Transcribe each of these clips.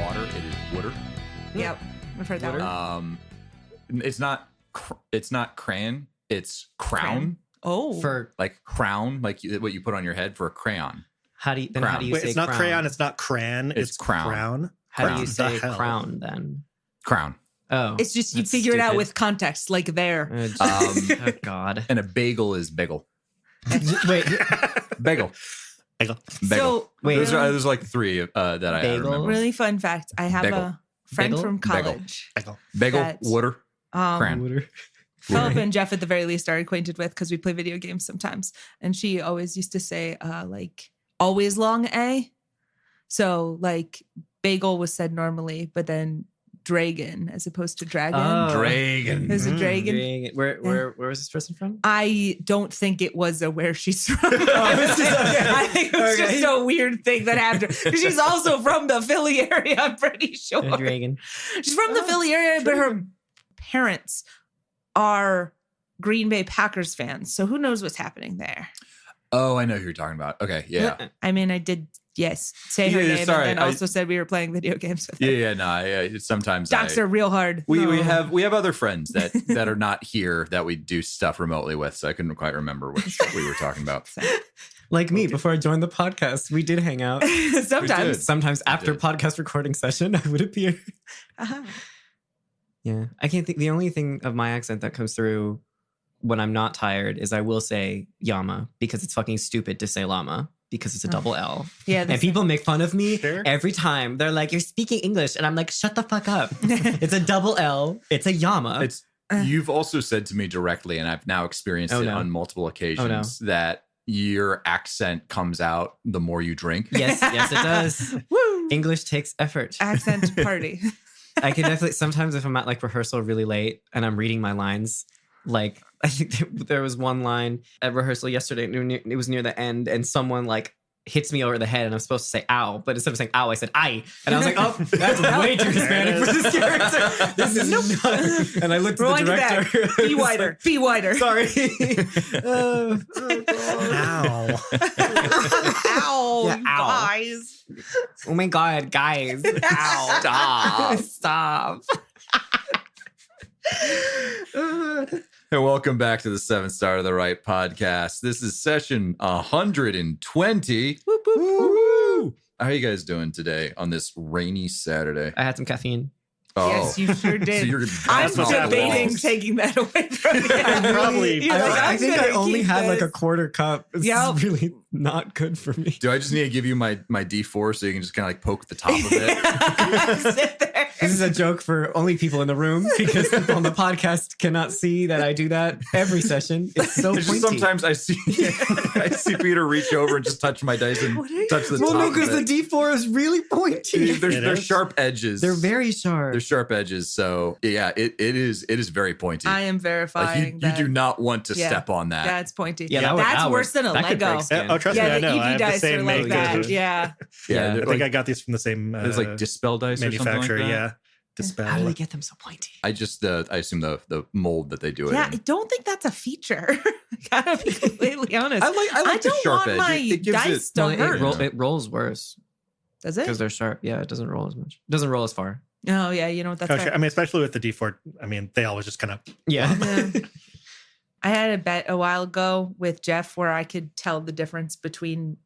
water, it is water. Yep, I've heard that one. It's not crayon, it's crown. Oh, For Like crown, like what you put on your head for a crayon. how do you Crown. Wait, say it's not crown? crayon. It's not crayon. It's crown. Crown. How do crown. you say The hell? crown then? Crown. Oh, it's just you that's figure it out stupid. with context, like there. Oh God. And a bagel is bagel. Wait, Bagel. Bagel. So Wait. There's like three that I Bagel? remember. really fun fact. I have Bagel. a friend Bagel? from Bagel. college. Bagel. Bagel, That- water, crayon. Philip and Jeff at the very least are acquainted with because we play video games sometimes. And she always used to say like always long A. So like bagel was said normally, but then dragon as opposed to dragon. Oh. Dragon. There's a dragon. Dang it. Where was this person from? I don't think it was a where she's from. it's just- okay. I think it was Okay. just a weird thing that happened. Because she's also from the Philly area, I'm pretty sure. A dragon. She's from the Philly area, but her parents are Green Bay Packers fans. So who knows what's happening there? Oh, I know who you're talking about. Okay, yeah. I mean, I did, yes, say her Yeah, name sorry, and then also said we were playing video games with her. Yeah, no, sometimes Docs are real hard. we No. have other friends that are not here that we do stuff remotely with, so I couldn't quite remember which we were talking about. Like me, before I joined the podcast, we did hang out. Sometimes. Sometimes after did. podcast recording session, I would appear. Uh-huh. Yeah. I can't think. The only thing of my accent that comes through when I'm not tired is I will say llama because it's fucking stupid to say llama because it's a double L. Yeah. And that's- people make fun of me Sure. every time. They're like, you're speaking English. And I'm like, shut the fuck up. It's a double L. It's a llama. It's you've also said to me directly, and I've now experienced Oh, it no. on multiple occasions that your accent comes out the more you drink. yes, it does. Woo! English takes effort. Accent party. I can definitely, sometimes if I'm at like rehearsal really late and I'm reading my lines, like I think there was one line at rehearsal yesterday, it was near the end, and someone like hits me over the head and I'm supposed to say ow, but instead of saying ow, I said I. And I was like, oh, that's way too Hispanic for this character. This is not. And I looked at Rewind the it back. director. Be wider. Be wider. Sorry. Ow. Ow, Yeah, you ow. guys. Oh my God, guys. Ow. Stop. Stop. And welcome back to the 7 Star to the Right podcast. This is session 120. Whoop, whoop. Woo! How are you guys doing today on this rainy Saturday? I had some caffeine. Oh, Yes, you sure did. So you're I'm That's what's happening. debating taking that away from you. Probably- You're like, I I'm think gonna I only keep had like a this. quarter cup. It's Yep. really not good for me. Do I just need to give you my D4 so you can just kind of like poke the top of it? Sit there. This is a joke for only people in the room because people on the podcast cannot see that I do that every session. It's so It's pointy. just sometimes I see Peter reach over and just touch my dice and What are you- touch the well, top no, of because it. the D4 is really pointy. They're is. sharp edges. They're very sharp. They're sharp edges. So yeah, it is very pointy. I am Like verifying you that. do not want to Yeah. step on that. That's pointy. Yeah, that would- that's that worse would- than a that could Lego. break skin. Oh, trust Yeah, me, I the know. I EV have the dice are same like maker. that. Yeah. Yeah, I they're think like, I got these from the same there's like dispel dice or something like manufacturer. that. Yeah. Dispel. How do they get them so pointy? I just I assume the mold that they do it Yeah, in. I don't think that's a feature. Gotta be completely honest. I like the don't sharp want edge. my It gives dice it- to No, hurt. it rolls worse Does it? because they're sharp. Yeah, it doesn't roll as much. It doesn't roll as far. Oh, yeah. You know what? That's Okay. fair. I mean, especially with the D4. I mean, they always just kind of. Yeah. Yeah. I had a bet a while ago with Jeff where I could tell the difference between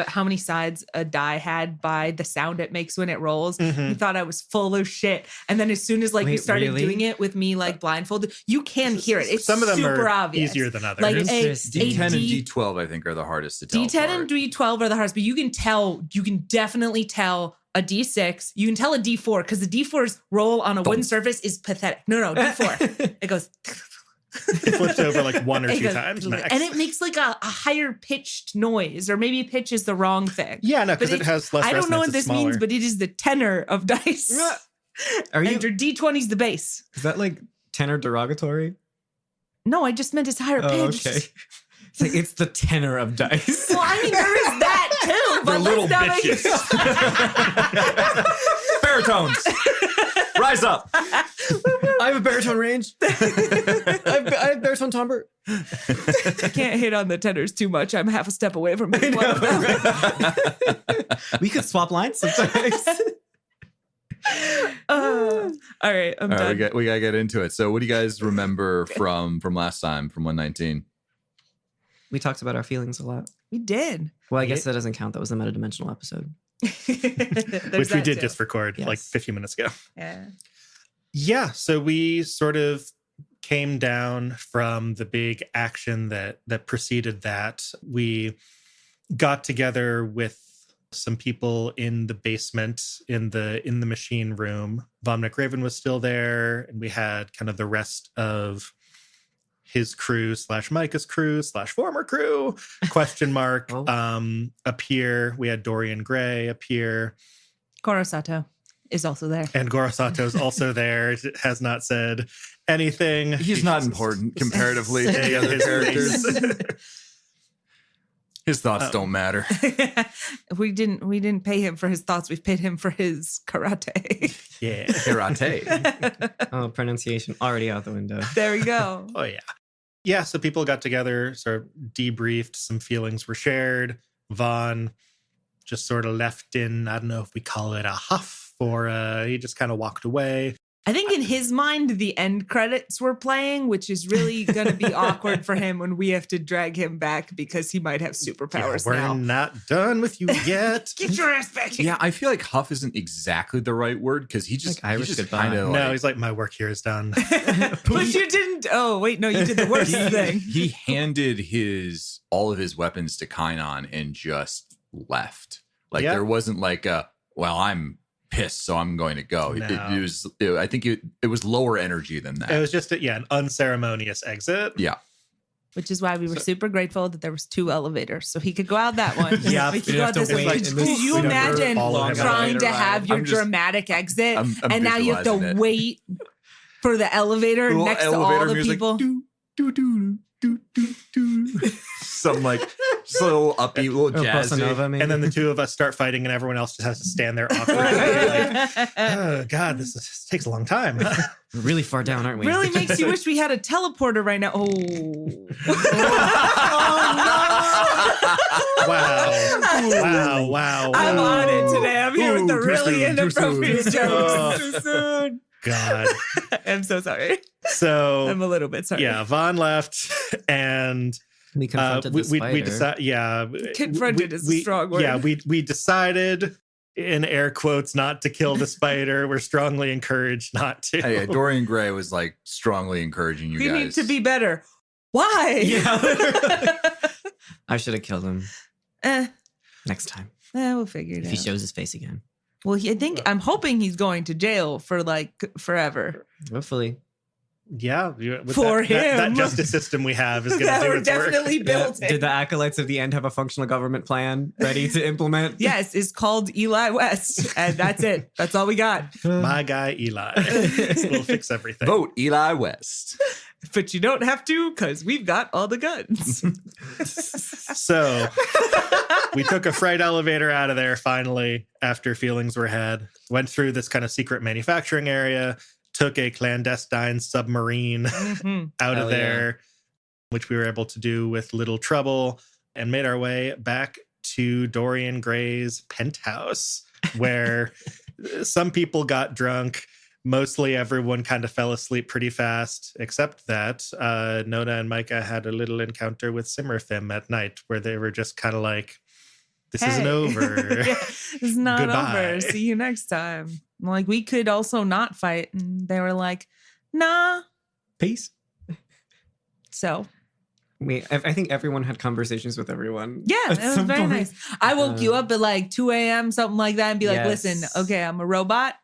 how many sides a die had by the sound it makes when it rolls. He thought I was full of shit. And then as soon as like we Wait, started really? doing it with me like blindfolded, you can hear it. It's Some of them super are obvious. easier than others. Like a Interesting. D10 and D- D12, I think, are the hardest to tell. D10 and apart. D12 are the hardest, but you can definitely tell a D6. You can tell a D4 because the D4's roll on a wooden surface is pathetic. No, D4. It goes. It flips over like one or It two goes- times max. And it makes like a higher pitched noise, or maybe pitch is the wrong thing. Yeah, no, because But it has less I don't know resonance, what it's this smaller. means, but it is the tenor of dice. Are you? And your D20's the bass. Is that like tenor derogatory? No, I just meant it's higher Oh, pitched. okay. It's like it's the tenor of dice. Well, I mean, there is that too, but They're little let's not make Baritones, rise up. I have a baritone range. I have baritone timbre. I can't hit on the tenors too much. I'm half a step away from being one of them. We could swap lines sometimes. All right, I'm All done. right, we gotta get into it. So, what do you guys remember from last time, from 119? We talked about our feelings a lot. We did. Well, I guess that doesn't count. That was a metadimensional episode. Which we did just record like Yes. 15 minutes ago. Yeah. Yeah, so we sort of came down from the big action that preceded that. We got together with some people in the basement in the machine room. Von McRaven was still there, and we had kind of the rest of his crew / Micah's crew / former crew question mark appear. We had Dorian Gray appear. Korosato is also there. And Gorosato's also there. It has not said anything. He's not important comparatively to the other characters. His thoughts don't matter. we didn't pay him for his thoughts. We've paid him for his karate. Yeah. Karate. Oh, pronunciation already out the window. There we go. Oh, yeah. Yeah, so people got together, sort of debriefed. Some feelings were shared. Vaughn just sort of left in, I don't know if we call it a huff or he just kind of walked away. I think in his mind, the end credits were playing, which is really going to be awkward for him when we have to drag him back because he might have superpowers We're now. not done with you yet. Get your ass back here. Yeah, I feel like huff isn't exactly the right word because he just Like Irish he just goodbye. kind of No, he's like, my work here is done. But you didn't. Oh, wait, no, you did the worst thing. he handed all of his weapons to Kainon and just left. Like Yeah. there wasn't like I'm pissed, so I'm going to go. No. It was. I think it was lower energy than that. It was just an unceremonious exit. Yeah. Which is why we were super grateful that there was 2 elevators, so he could go out that one. Yeah, we could you go have out to this one. wait Could in this you super imagine long trying to elevator have ride. your I'm just- dramatic exit, I'm and now you have to visualizing it. wait for the elevator Little next to all elevator the music, people? doo, doo, doo, doo, doo, doo. Some like slow upbeat, little Oh, bossa jazzy. nova, maybe. And then the two of us start fighting, and everyone else just has to stand there awkwardly. like, oh, God, this takes a long time. We're really far down, aren't we? Really makes you wish we had a teleporter right now. Oh. Wow. I'm on it today. I'm here with the Ooh, too really soon, too inappropriate soon. jokes. Too soon. God. I'm so sorry. So, I'm a little bit sorry. yeah, Vaughn left, and We confronted the spider. we decided, yeah. Confronted is a strong word. Yeah, we decided, in air quotes, not to kill the spider. We're strongly encouraged not to. Hey, Dorian Gray was like strongly encouraging you We guys need to be better. Why? I should have killed him eh, next time we'll figure it if out. he shows his face again. Well, I'm hoping he's going to jail for like forever. Hopefully. Yeah, with For that him. justice system we have is going That to do we're its work. definitely building. Did the acolytes of the end have a functional government plan ready to implement? Yes, it's called Eli West, and that's it. That's all we got. My guy Eli will fix everything. Vote Eli West. But you don't have to because we've got all the guns. So we took a freight elevator out of there finally after feelings were had. Went through this kind of secret manufacturing area, took a clandestine submarine Mhm. out Hell of yeah. there, which we were able to do with little trouble, and made our way back to Dorian Gray's penthouse, where some people got drunk. Mostly everyone kind of fell asleep pretty fast, except that Nona and Micah had a little encounter with Simmerfim at night where they were just kind of like, this isn't Hey. over. Yeah, it's not Goodbye. over. See you next time. Like, we could also not fight. And they were like, nah. Peace. So, I think everyone had conversations with everyone. yeah, at it was some very point. nice. I woke you up at like 2 a.m., something like that, and be like, Yes. listen, okay, I'm a robot.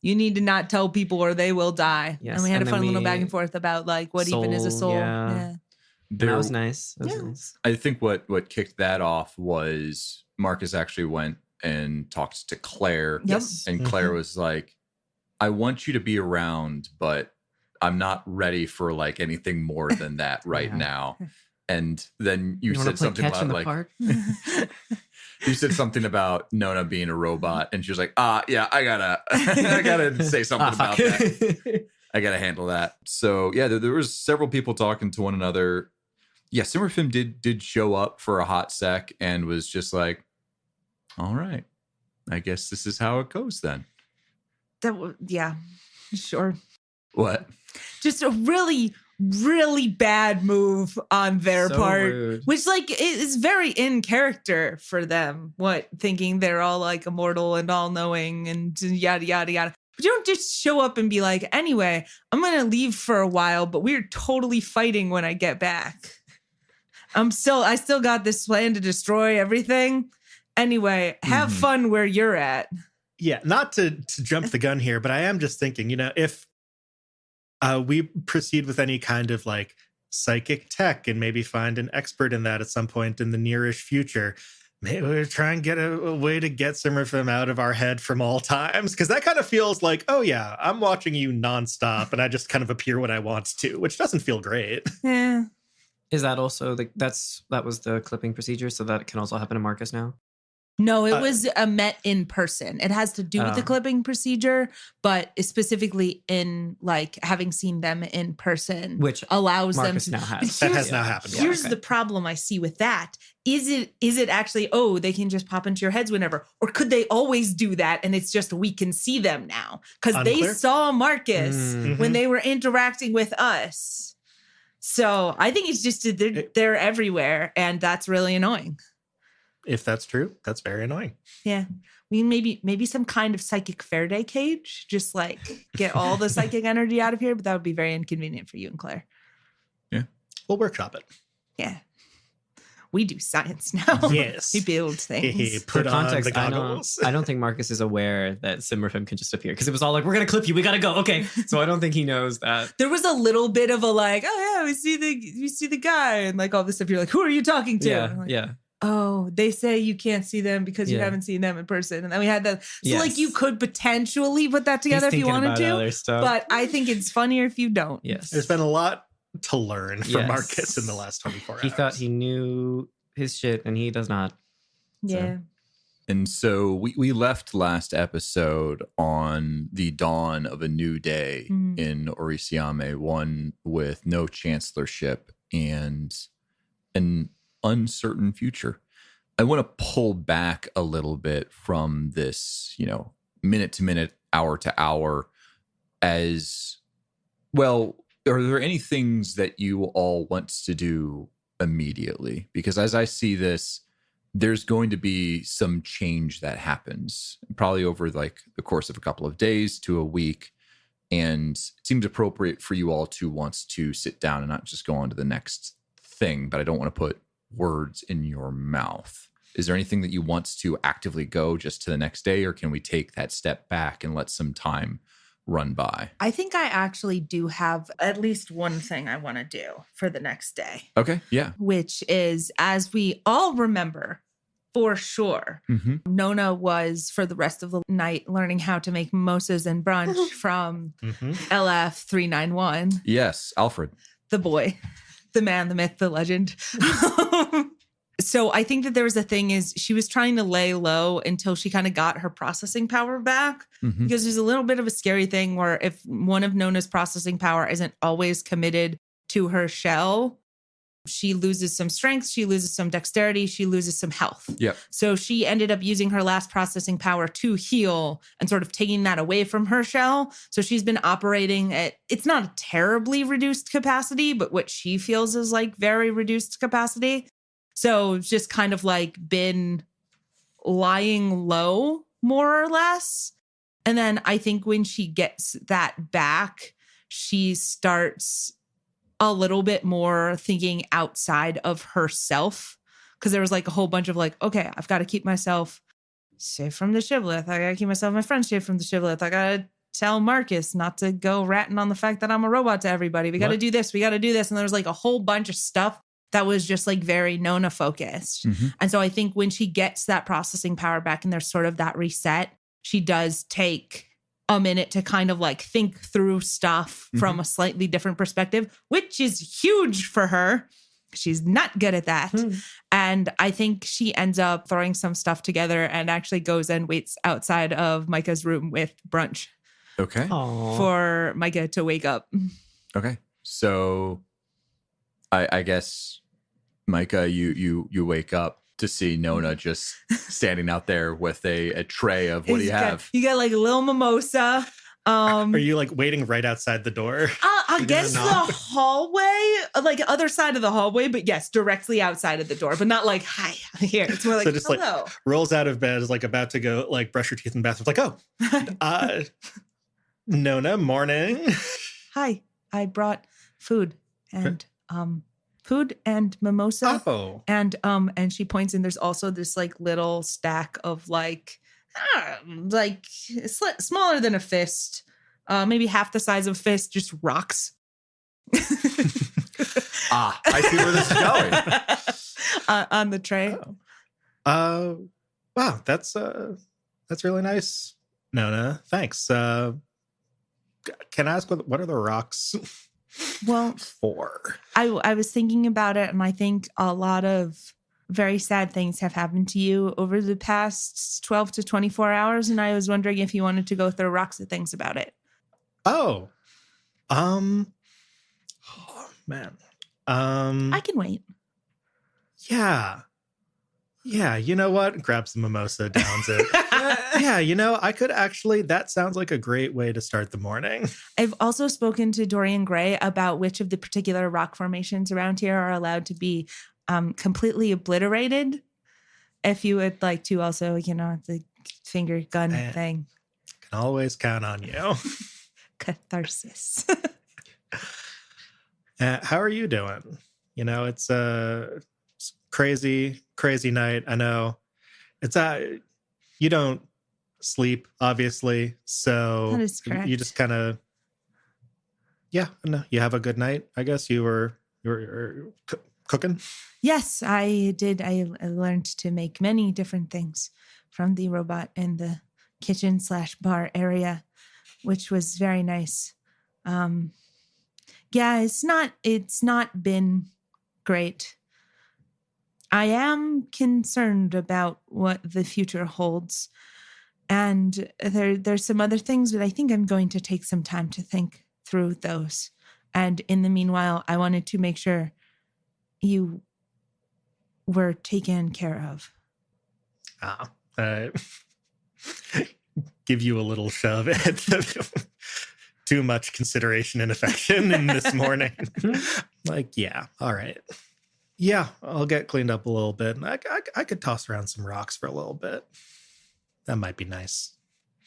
You need to not tell people or they will die. Yes, And we had and a then fun little we- back and forth about like what even is a Soul, soul. yeah. That There, was nice. That was Yeah. nice. I think what kicked that off was Marcus actually went and talked to Claire, Yep. and Claire was like, "I want you to be around, but I'm not ready for like anything more than that right Yeah. now." And then you wanna said play something catch in about the like park? you said something about Nona being a robot, and she was like, yeah, I gotta I gotta say something about fuck. that. I gotta handle that. So yeah, there was several people talking to one another. Yeah, Simmerfim did show up for a hot sec and was just like, all right, I guess this is how it goes then. Yeah. Sure. What? Just a really, really bad move on their So part, rude. which like is very in character for them. What, thinking they're all like immortal and all knowing and yada, yada, yada. But you don't just show up and be like, anyway, I'm going to leave for a while, but we're totally fighting when I get back. I still got this plan to destroy everything. Anyway, have fun where you're at. Yeah, not to jump the gun here, but I am just thinking, if we proceed with any kind of like psychic tech and maybe find an expert in that at some point in the nearish future, maybe we'll try and get a way to get Simmerfim out of our head from all times. Because that kind of feels like, oh yeah, I'm watching you nonstop and I just kind of appear when I want to, which doesn't feel great. Yeah. Is that also that was the clipping procedure, so that it can also happen to Marcus now? No, it was a met in person. It has to do with the clipping procedure, but specifically in like having seen them in person, Which allows Marcus them now to. has. That has now happened. Here's okay. the problem I see with that. Is it actually, oh, they can just pop into your heads whenever? Or could they always do that and it's just we can see them now? Because they Unclear. saw Marcus Mm. when they were interacting with us. So I think it's just they're everywhere, and that's really annoying. If that's true, that's very annoying. Yeah. I mean, maybe some kind of psychic Faraday cage, just like get all the psychic energy out of here, but that would be very inconvenient for you and Claire. We'll workshop it. Yeah. We do science now. Yes. We build things. Put For context, on the goggles. I don't think Marcus is aware that Simmerfim can just appear, because it was all like, we're gonna clip you, we gotta go. Okay, so I don't think he knows that. There was a little bit of a like, oh yeah, we see the guy and like all this stuff. You're like, who are you talking to? Yeah, I'm like, yeah. oh, they say you can't see them because you Yeah. haven't seen them in person. And then we had that. So Yes. like you could potentially put that together if you wanted to. Other stuff. But I think it's funnier if you don't. yes, There's been a lot to learn from Yes. Marcus in the last 24 hours. he thought he knew his shit, and he does not. Yeah. And so we left last episode on the dawn of a new day in Orisiame, one with no chancellorship and an uncertain future. I want to pull back a little bit from this, minute to minute, hour to hour, as well. Are there any things that you all want to do immediately? Because as I see this, there's going to be some change that happens probably over like the course of a couple of days to a week. And it seems appropriate for you all to want to sit down and not just go on to the next thing, but I don't want to put words in your mouth. Is there anything that you want to actively go just to the next day, or can we take that step back and let some time run by? I think I actually do have at least one thing I want to do for the next day, Okay. Yeah. which is, as we all remember for sure, Nona was for the rest of the night learning how to make mimosas and brunch from LF 391, Yes. Alfred. the boy, the man, the myth, the legend. So I think that there was a thing is she was trying to lay low until she kind of got her processing power back, because there's a little bit of a scary thing where if one of Nona's processing power isn't always committed to her shell, she loses some strength, she loses some dexterity, she loses some health. Yep. So she ended up using her last processing power to heal and sort of taking that away from her shell. So she's been operating at, it's not a terribly reduced capacity, but what she feels is like very reduced capacity. So it's just kind of like been lying low, more or less. And then I think when she gets that back, she starts a little bit more thinking outside of herself. Because there was like a whole bunch of like, okay, I've got to keep myself safe from the Shibboleth. I got to keep myself and my friends safe from the Shibboleth. I got to tell Marcus not to go ratting on the fact that I'm a robot to everybody. We got to do this. We got to do this. And there was like a whole bunch of stuff that was just like very Nona focused. And so I think when she gets that processing power back and there's sort of that reset, she does take a minute to kind of like think through stuff from a slightly different perspective, which is huge for her. She's not good at that. And I think she ends up throwing some stuff together and actually goes and waits outside of Micah's room with brunch Okay. for Micah to wake up. Okay. So I guess, Micah, you wake up to see Nona just standing out there with a tray of, what do you have? You got like a little mimosa, Are you like waiting right outside the door? Against the hallway, like other side of the hallway, but yes, directly outside of the door, but not like, hi, here. It's more like, So just hello. like rolls out of bed, is like about to go like brush your teeth in the bathroom. Like, oh, Nona, morning. Hi, I brought food and mimosa. Oh. And she points and there's also this like little stack of like smaller than a fist, maybe half the size of a fist, just rocks. I see where this is going. On the tray. Wow, that's really nice, Nona. Thanks. Can I ask what are the rocks Well, for? I was thinking about it, and I think a lot of very sad things have happened to you over the past 12 to 24 hours, and I was wondering if you wanted to go throw rocks at things about it. Oh, man. I can wait. Yeah. You know what? Grabs the mimosa, downs it. Yeah, I could actually, that sounds like a great way to start the morning. I've also spoken to Dorian Gray about which of the particular rock formations around here are allowed to be completely obliterated. If you would like to also, the finger gun thing. Can always count on you. Catharsis. How are you doing? It's a crazy night. I know it's you don't sleep, obviously. So that is correct. You just kind of, you have a good night. I guess you were cooking. Yes, I did. I learned to make many different things from the robot in the kitchen/bar area, which was very nice. Yeah, it's not been great. I am concerned about what the future holds. And there's some other things, but I think I'm going to take some time to think through those. And in the meanwhile, I wanted to make sure you were taken care of. Give you a little shove at too much consideration and affection in this morning. Like, yeah, all right. Yeah, I'll get cleaned up a little bit. I could toss around some rocks for a little bit. That might be nice.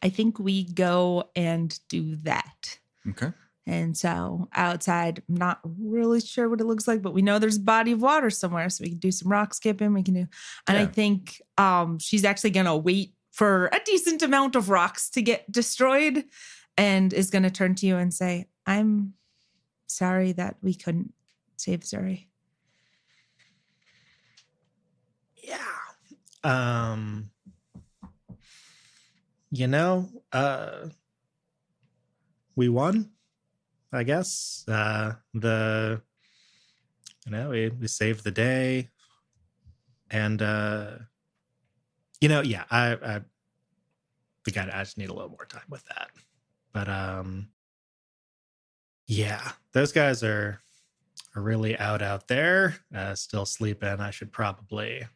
I think we go and do that. Okay. And so outside, I'm not really sure what it looks like, but we know there's a body of water somewhere, so we can do some rock skipping. We can do, and I think she's actually going to wait for a decent amount of rocks to get destroyed, and is going to turn to you and say, "I'm sorry that we couldn't save Zuri." Yeah. We won, I guess. We saved the day. And, I think I just need a little more time with that. But, yeah, those guys are really out there, still sleeping. I should probably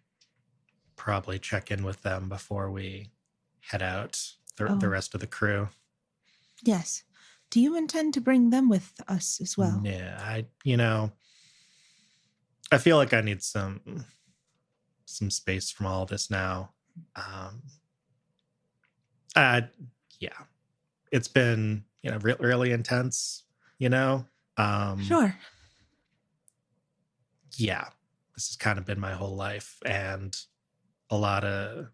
check in with them before we head out, the rest of the crew. Yes. Do you intend to bring them with us as well? Yeah, I feel like I need some space from all this now. Yeah, it's been, really intense, Sure. Yeah, this has kind of been my whole life, and a lot of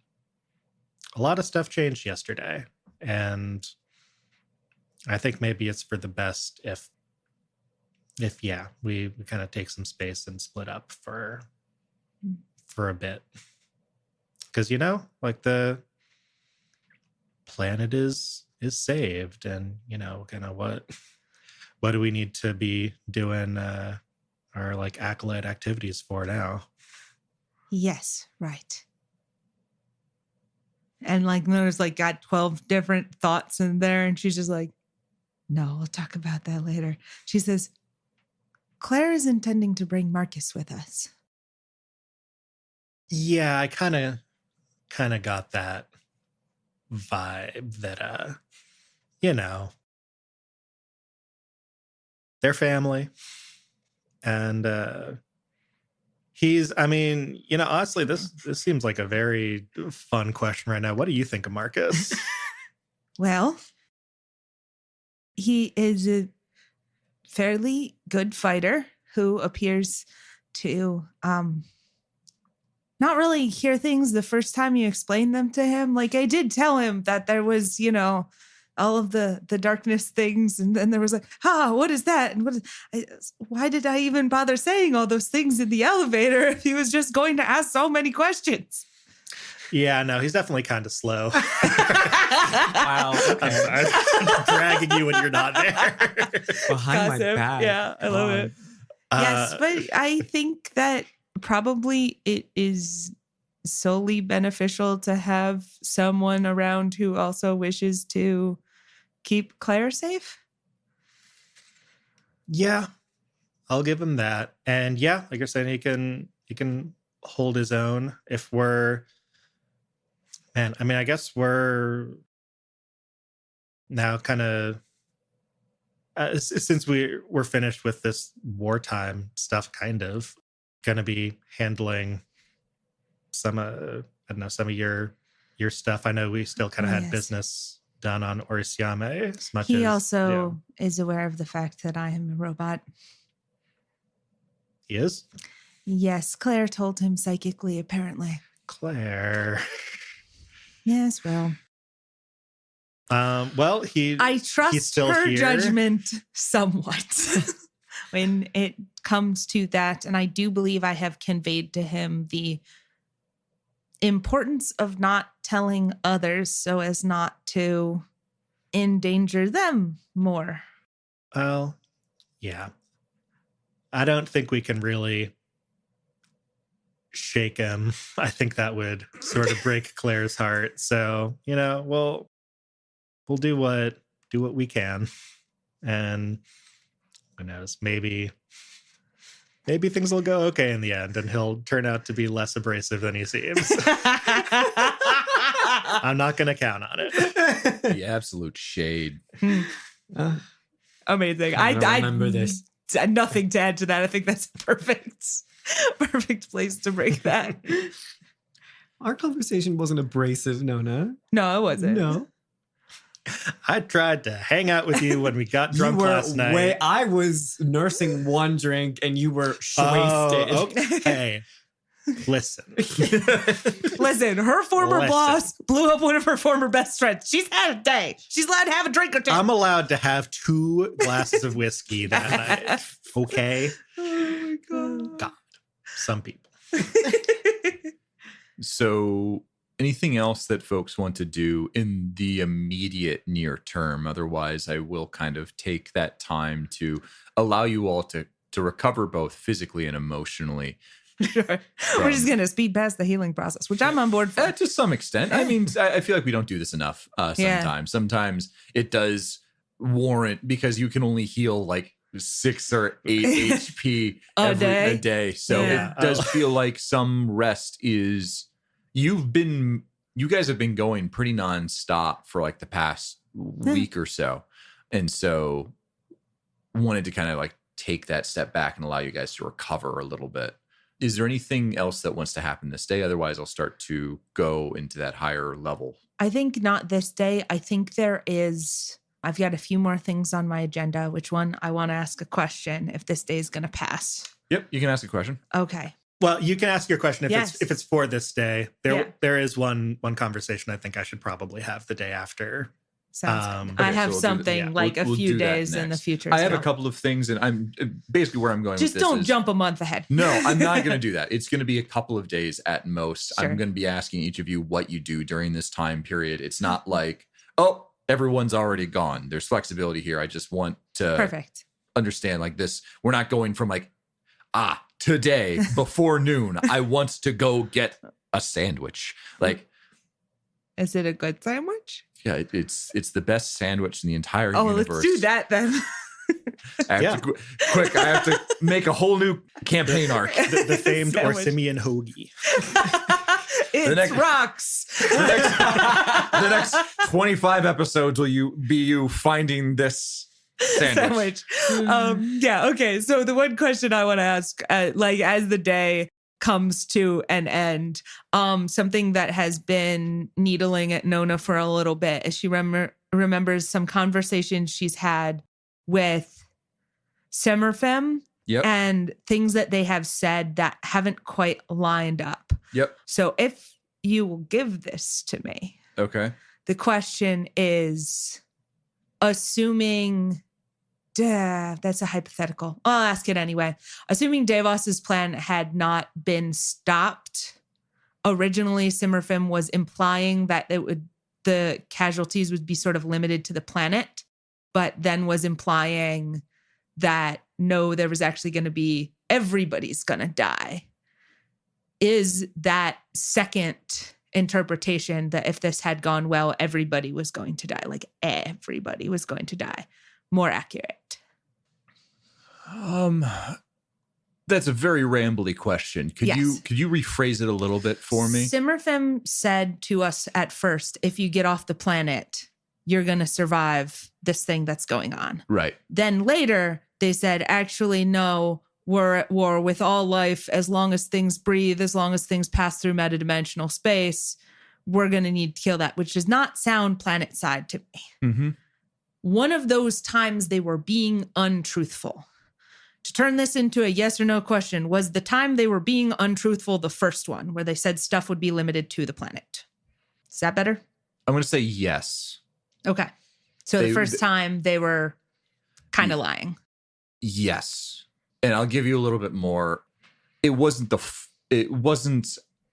stuff changed yesterday, and I think maybe it's for the best if we kind of take some space and split up for a bit, because like the planet is saved, and kind of what do we need to be doing our like acolyte activities for now? Yes, right. And like Nora's like got 12 different thoughts in there, and she's just like, no, we'll talk about that later. She says, Claire is intending to bring Marcus with us. Yeah, I kind of got that vibe that you know, their family. And honestly, this seems like a very fun question right now. What do you think of Marcus? Well, he is a fairly good fighter who appears to not really hear things the first time you explain them to him. Like, I did tell him that there was, all of the darkness things, and then there was like, what is that? And why did I even bother saying all those things in the elevator if he was just going to ask so many questions? Yeah, no, he's definitely kind of slow. Wow. Okay. I'm sorry. I'm dragging you when you're not there. Behind my Gossip. back. Yeah, I love it. Yes, but I think that probably it is solely beneficial to have someone around who also wishes to keep Claire safe. Yeah, I'll give him that. And yeah, like I said, he can hold his own. If we're, I guess we're now kind of since we're finished with this wartime stuff, kind of gonna be handling some of your stuff. I know we still kind of had business done on Orisiame as much he as also is aware of the fact that I am a robot. He is? Yes, Claire told him psychically, apparently. Claire. Yes, well. I trust her judgment somewhat when it comes to that. And I do believe I have conveyed to him the importance of not telling others so as not to endanger them more. Well, yeah. I don't think we can really shake him. I think that would sort of break Claire's heart. So, we'll do what we can. And who knows, maybe things will go okay in the end and he'll turn out to be less abrasive than he seems. I'm not going to count on it. The absolute shade. Amazing. I remember this. Nothing to add to that. I think that's a perfect place to break that. Our conversation wasn't abrasive, Nona. No, it wasn't. No. I tried to hang out with you when we got drunk last night. I was nursing one drink and you were wasted. Okay. Listen, her former boss blew up one of her former best friends. She's had a day. She's allowed to have a drink or two. I'm allowed to have 2 glasses of whiskey that night. Okay? Oh my God. Some people. So anything else that folks want to do in the immediate near term? Otherwise, I will kind of take that time to allow you all to recover both physically and emotionally. Sure. We're just going to speed past the healing process, which I'm on board for. To some extent. I mean, I feel like we don't do this enough sometimes. Yeah. Sometimes it does warrant, because you can only heal like 6 or 8 HP a day. So it does feel like some rest is... You guys have been going pretty nonstop for like the past week or so. And so wanted to kind of like take that step back and allow you guys to recover a little bit. Is there anything else that wants to happen this day? Otherwise, I'll start to go into that higher level. I think not this day. I think I've got a few more things on my agenda. Which one? I want to ask a question if this day is going to pass. Yep, you can ask a question. Okay. Well, you can ask your question if it's for this day. There is one conversation I think I should probably have the day after. Sounds good. I have something a few days in the future. I have a couple of things, and I'm basically where I'm going just with this. Just don't jump a month ahead. No, I'm not going to do that. It's going to be a couple of days at most. Sure. I'm going to be asking each of you what you do during this time period. It's not like, everyone's already gone. There's flexibility here. I just want to understand like this. We're not going from like, today before noon, I want to go get a sandwich. Like, is it a good sandwich? Yeah, it's the best sandwich in the entire universe. Let's do that then. I have to make a whole new campaign arc. The famed Orsimian hoagie. It's rocks. The next 25 episodes will be you finding this sandwich. Yeah. Okay. So the one question I want to ask, like as the day comes to an end, something that has been needling at Nona for a little bit is she remembers some conversations she's had with Semerfem. Yep. And things that they have said that haven't quite lined up. Yep. So if you will give this to me, Okay. the question is, assuming, that's a hypothetical. I'll ask it anyway. Assuming Davos's plan had not been stopped, originally Semerfem was implying that the casualties would be sort of limited to the planet, but then was implying that no, there was actually going to be everybody's going to die. Is that second interpretation that if this had gone well, everybody was going to die, like everybody was going to die, more accurate? That's a very rambly question. Could you rephrase it a little bit for me? Semerfem said to us at first, if you get off the planet, you're going to survive this thing that's going on. Right. Then later, they said, actually, no, we're at war with all life. As long as things breathe, as long as things pass through metadimensional space, we're going to need to kill that, which does not sound planet side to me. Mm-hmm. One of those times they were being untruthful. To turn this into a yes or no question, was the time they were being untruthful the first one, where they said stuff would be limited to the planet? Is that better? I'm going to say yes. Okay. So the first time they were kind of lying. Yes. And I'll give you a little bit more. It wasn't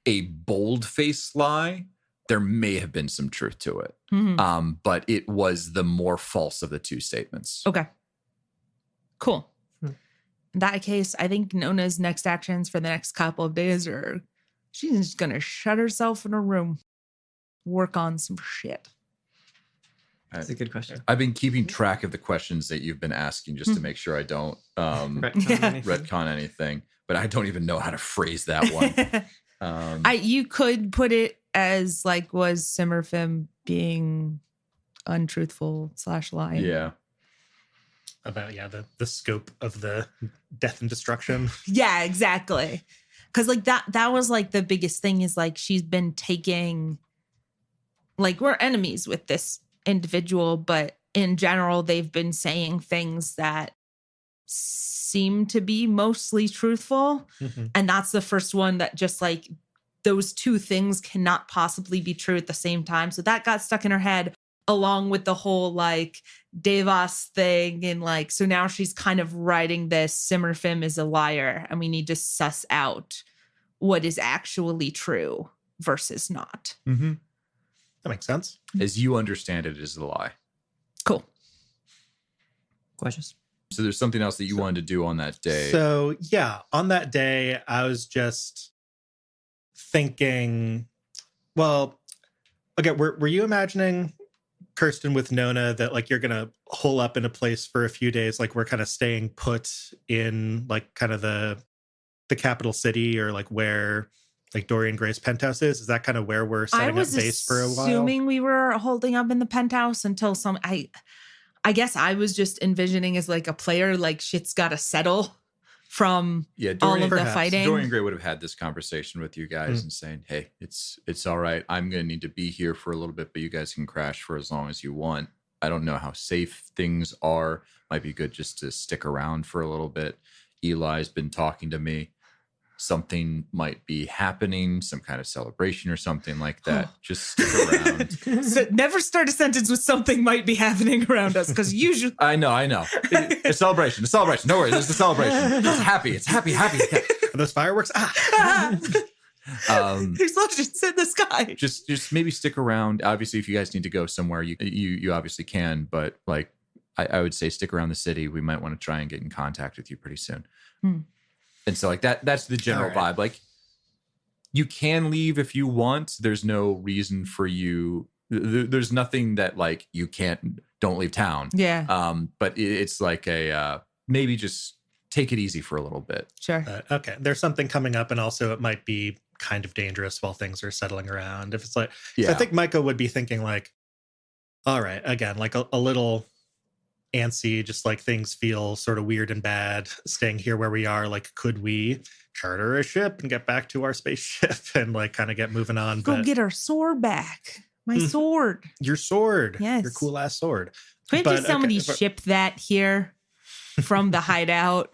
a bold-faced lie. There may have been some truth to it. Mm-hmm. But it was the more false of the two statements. Okay. Cool. In that case, I think Nona's next actions for the next couple of days are she's just going to shut herself in a room, work on some shit. That's a good question. I've been keeping track of the questions that you've been asking just to make sure I don't retcon anything, but I don't even know how to phrase that one. You could put it as like, was Semerfem being untruthful / lying? Yeah. About the scope of the death and destruction. Yeah, exactly. Because like that was like the biggest thing is like she's been taking, like, we're enemies with this individual, but in general they've been saying things that seem to be mostly truthful. Mm-hmm. And that's the first one that just like those two things cannot possibly be true at the same time. So that got stuck in her head, along with the whole like Davos thing. And like, so now she's kind of writing this Semerfem is a liar and we need to suss out what is actually true versus not. Mm-hmm. That makes sense. As you understand it, is a lie. Cool. Questions? So there's something else that you wanted to do on that day. So yeah, on that day, I was just thinking, well, okay, were you imagining, Kirsten, with Nona, that like you're gonna hole up in a place for a few days, like we're kind of staying put in like kind of the capital city, or like where like Dorian Gray's penthouse is? Is that kind of where we're setting up base for a while? Assuming we were holding up in the penthouse until I guess I was just envisioning as like a player, like shit's got to settle from all of the fighting. Dorian Gray would have had this conversation with you guys and saying, hey, it's all right. I'm going to need to be here for a little bit, but you guys can crash for as long as you want. I don't know how safe things are. Might be good just to stick around for a little bit. Eli's been talking to me. Something might be happening, some kind of celebration or something like that. Just stick around. So never start a sentence with something might be happening around us, because usually I know. It's a celebration. No worries. It's a celebration. It's happy. Are those fireworks? Explosions in the sky. Just maybe stick around. Obviously, if you guys need to go somewhere, you obviously can. But like, I would say stick around the city. We might want to try and get in contact with you pretty soon. And so like that's the general vibe. Like, you can leave if you want. There's no reason for you. There's nothing that like you don't leave town. Yeah. But it's like maybe just take it easy for a little bit. Sure. Okay. There's something coming up, and also it might be kind of dangerous while things are settling around. If it's like, Yeah. I think Micah would be thinking like, all right, again, like a little antsy, just like things feel sort of weird and bad staying here where we are. Like, could we charter a ship and get back to our spaceship and like kind of get moving on? Go But get our sword back. My sword. your sword, Yes. your cool ass sword. Can't But, just somebody okay, but- ship that here from the hideout?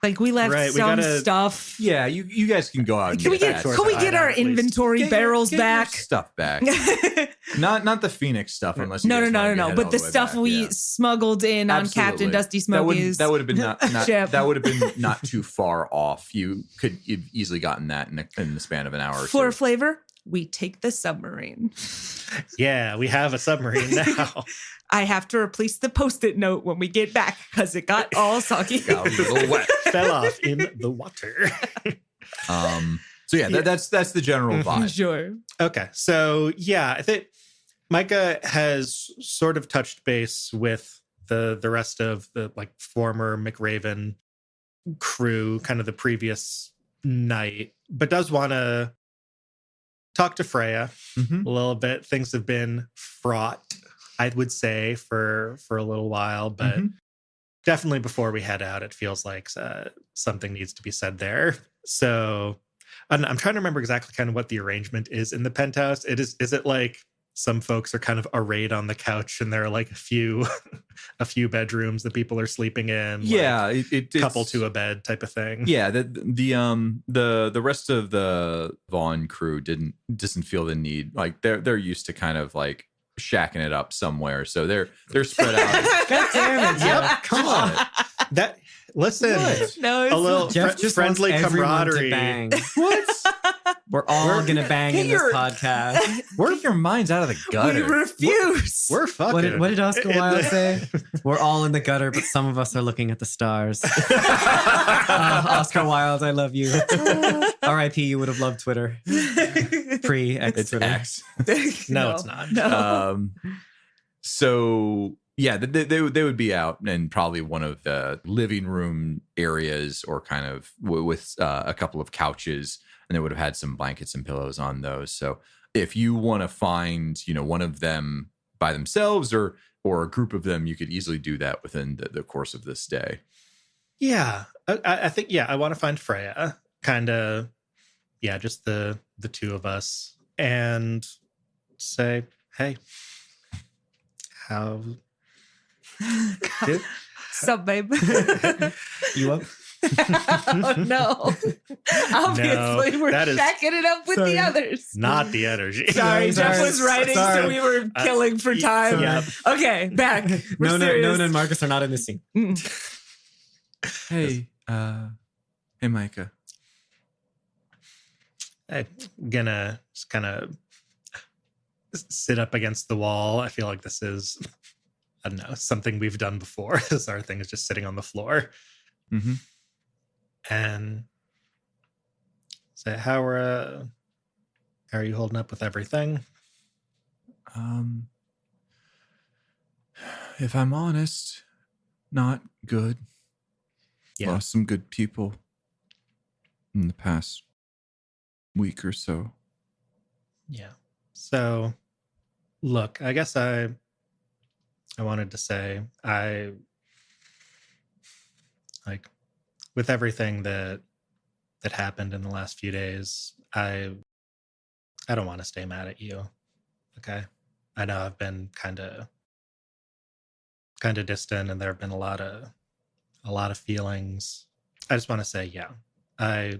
Like we left Right, we some gotta- stuff. Yeah, you guys can go out and Can we get get that can we stuff. get our at least. inventory Get your- barrels get your back? stuff back. no, Not the Phoenix stuff, unless you no, guys no, wanna no, head But all the way stuff back, we yeah. smuggled in on Captain Absolutely. Dusty Smokies. That would have been not ship. that would have been not too far off. You've easily gotten that in the span of an hour or For two. flavor, we take the submarine. Yeah, we have a submarine now. I have to replace the Post-it note when we get back because it got all soggy. Got a little wet. Fell off in the water. So yeah, that's the general vibe. Sure. Okay, so yeah, I think Micah has sort of touched base with the rest of the like former McRaven crew, kind of the previous night, but does want to talk to Freya Mhm. a little bit. Things have been fraught, I would say, for a little while, but Mhm. definitely before we head out, it feels like something needs to be said there. So I'm trying to remember exactly kind of what the arrangement is in the penthouse. Is it like some folks are kind of arrayed on the couch and there are like a few bedrooms that people are sleeping in? Yeah, like it's couple to a bed type of thing. Yeah, the rest of the Vaughn crew doesn't feel the need. Like they're used to kind of like shacking it up somewhere, so they're spread out. God damn it. Yep. Jeff. Come on. That listen, What? No, it's a little Jeff just friendly wants everyone camaraderie. to bang. What? We're all We're- gonna bang Get in this your- podcast. Get your minds out of the we gutter. refuse. We're fucking. What did Oscar Wilde say? We're all in the gutter, but some of us are looking at the stars. Oscar Wilde, I love you. R.I.P. You would have loved Twitter. Pre-X It's Twitter. X. No, it's not. No. So yeah, they would be out in probably one of the living room areas, or kind of with a couple of couches, and they would have had some blankets and pillows on those. So if you want to find, one of them by themselves or a group of them, you could easily do that within the course of this day. Yeah, I think I want to find Freya. Kind of, just the two of us, and say, hey, how? Sup, babe? You up? Oh, no. Obviously, we're that is- stacking it up with the others. Not the energy. Sorry, Jeff was writing, so Sorry. we were killing for time. Yeah. Okay, back. We're No, serious. and Marcus are not in this scene. Hey, hey, Micah. I'm gonna just kind of sit up against the wall. I feel like this is, I don't know, something we've done before. This our thing is just sitting on the floor. Mm-hmm. And say, how are you holding up with everything? If I'm honest, not good. Yeah. Lost some good people in the past week or so. Yeah. So, look, I guess I wanted to say, like, with everything that happened in the last few days, I don't want to stay mad at you. Okay. I know I've been kind of distant, and there have been a lot of feelings. I just want to say, I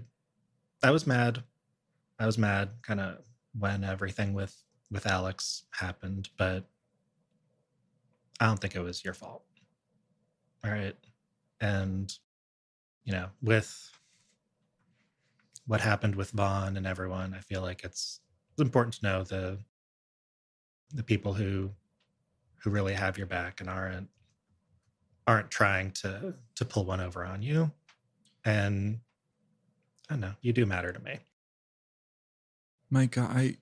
was mad. I was mad kind of when everything with Alex happened, but I don't think it was your fault. All right. And, with what happened with Vaughn and everyone, I feel like it's important to know the people who really have your back and aren't trying to pull one over on you. And I don't know, you do matter to me. Micah, I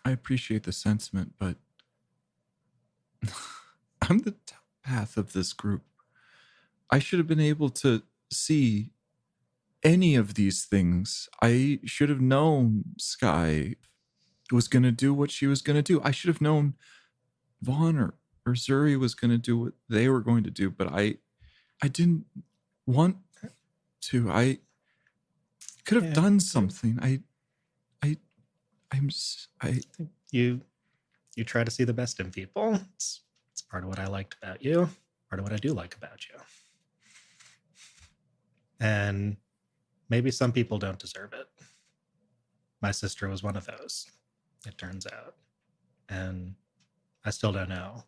appreciate the sentiment, but I'm the telepath of this group. I should have been able to see any of these things. I should have known Sky was going to do what she was going to do. I should have known Vaughn or Zuri was going to do what they were going to do, but I didn't want to. I could have done something. You try to see the best in people. It's part of what I liked about you, part of what I do like about you. And maybe some people don't deserve it. My sister was one of those, it turns out. And I still don't know.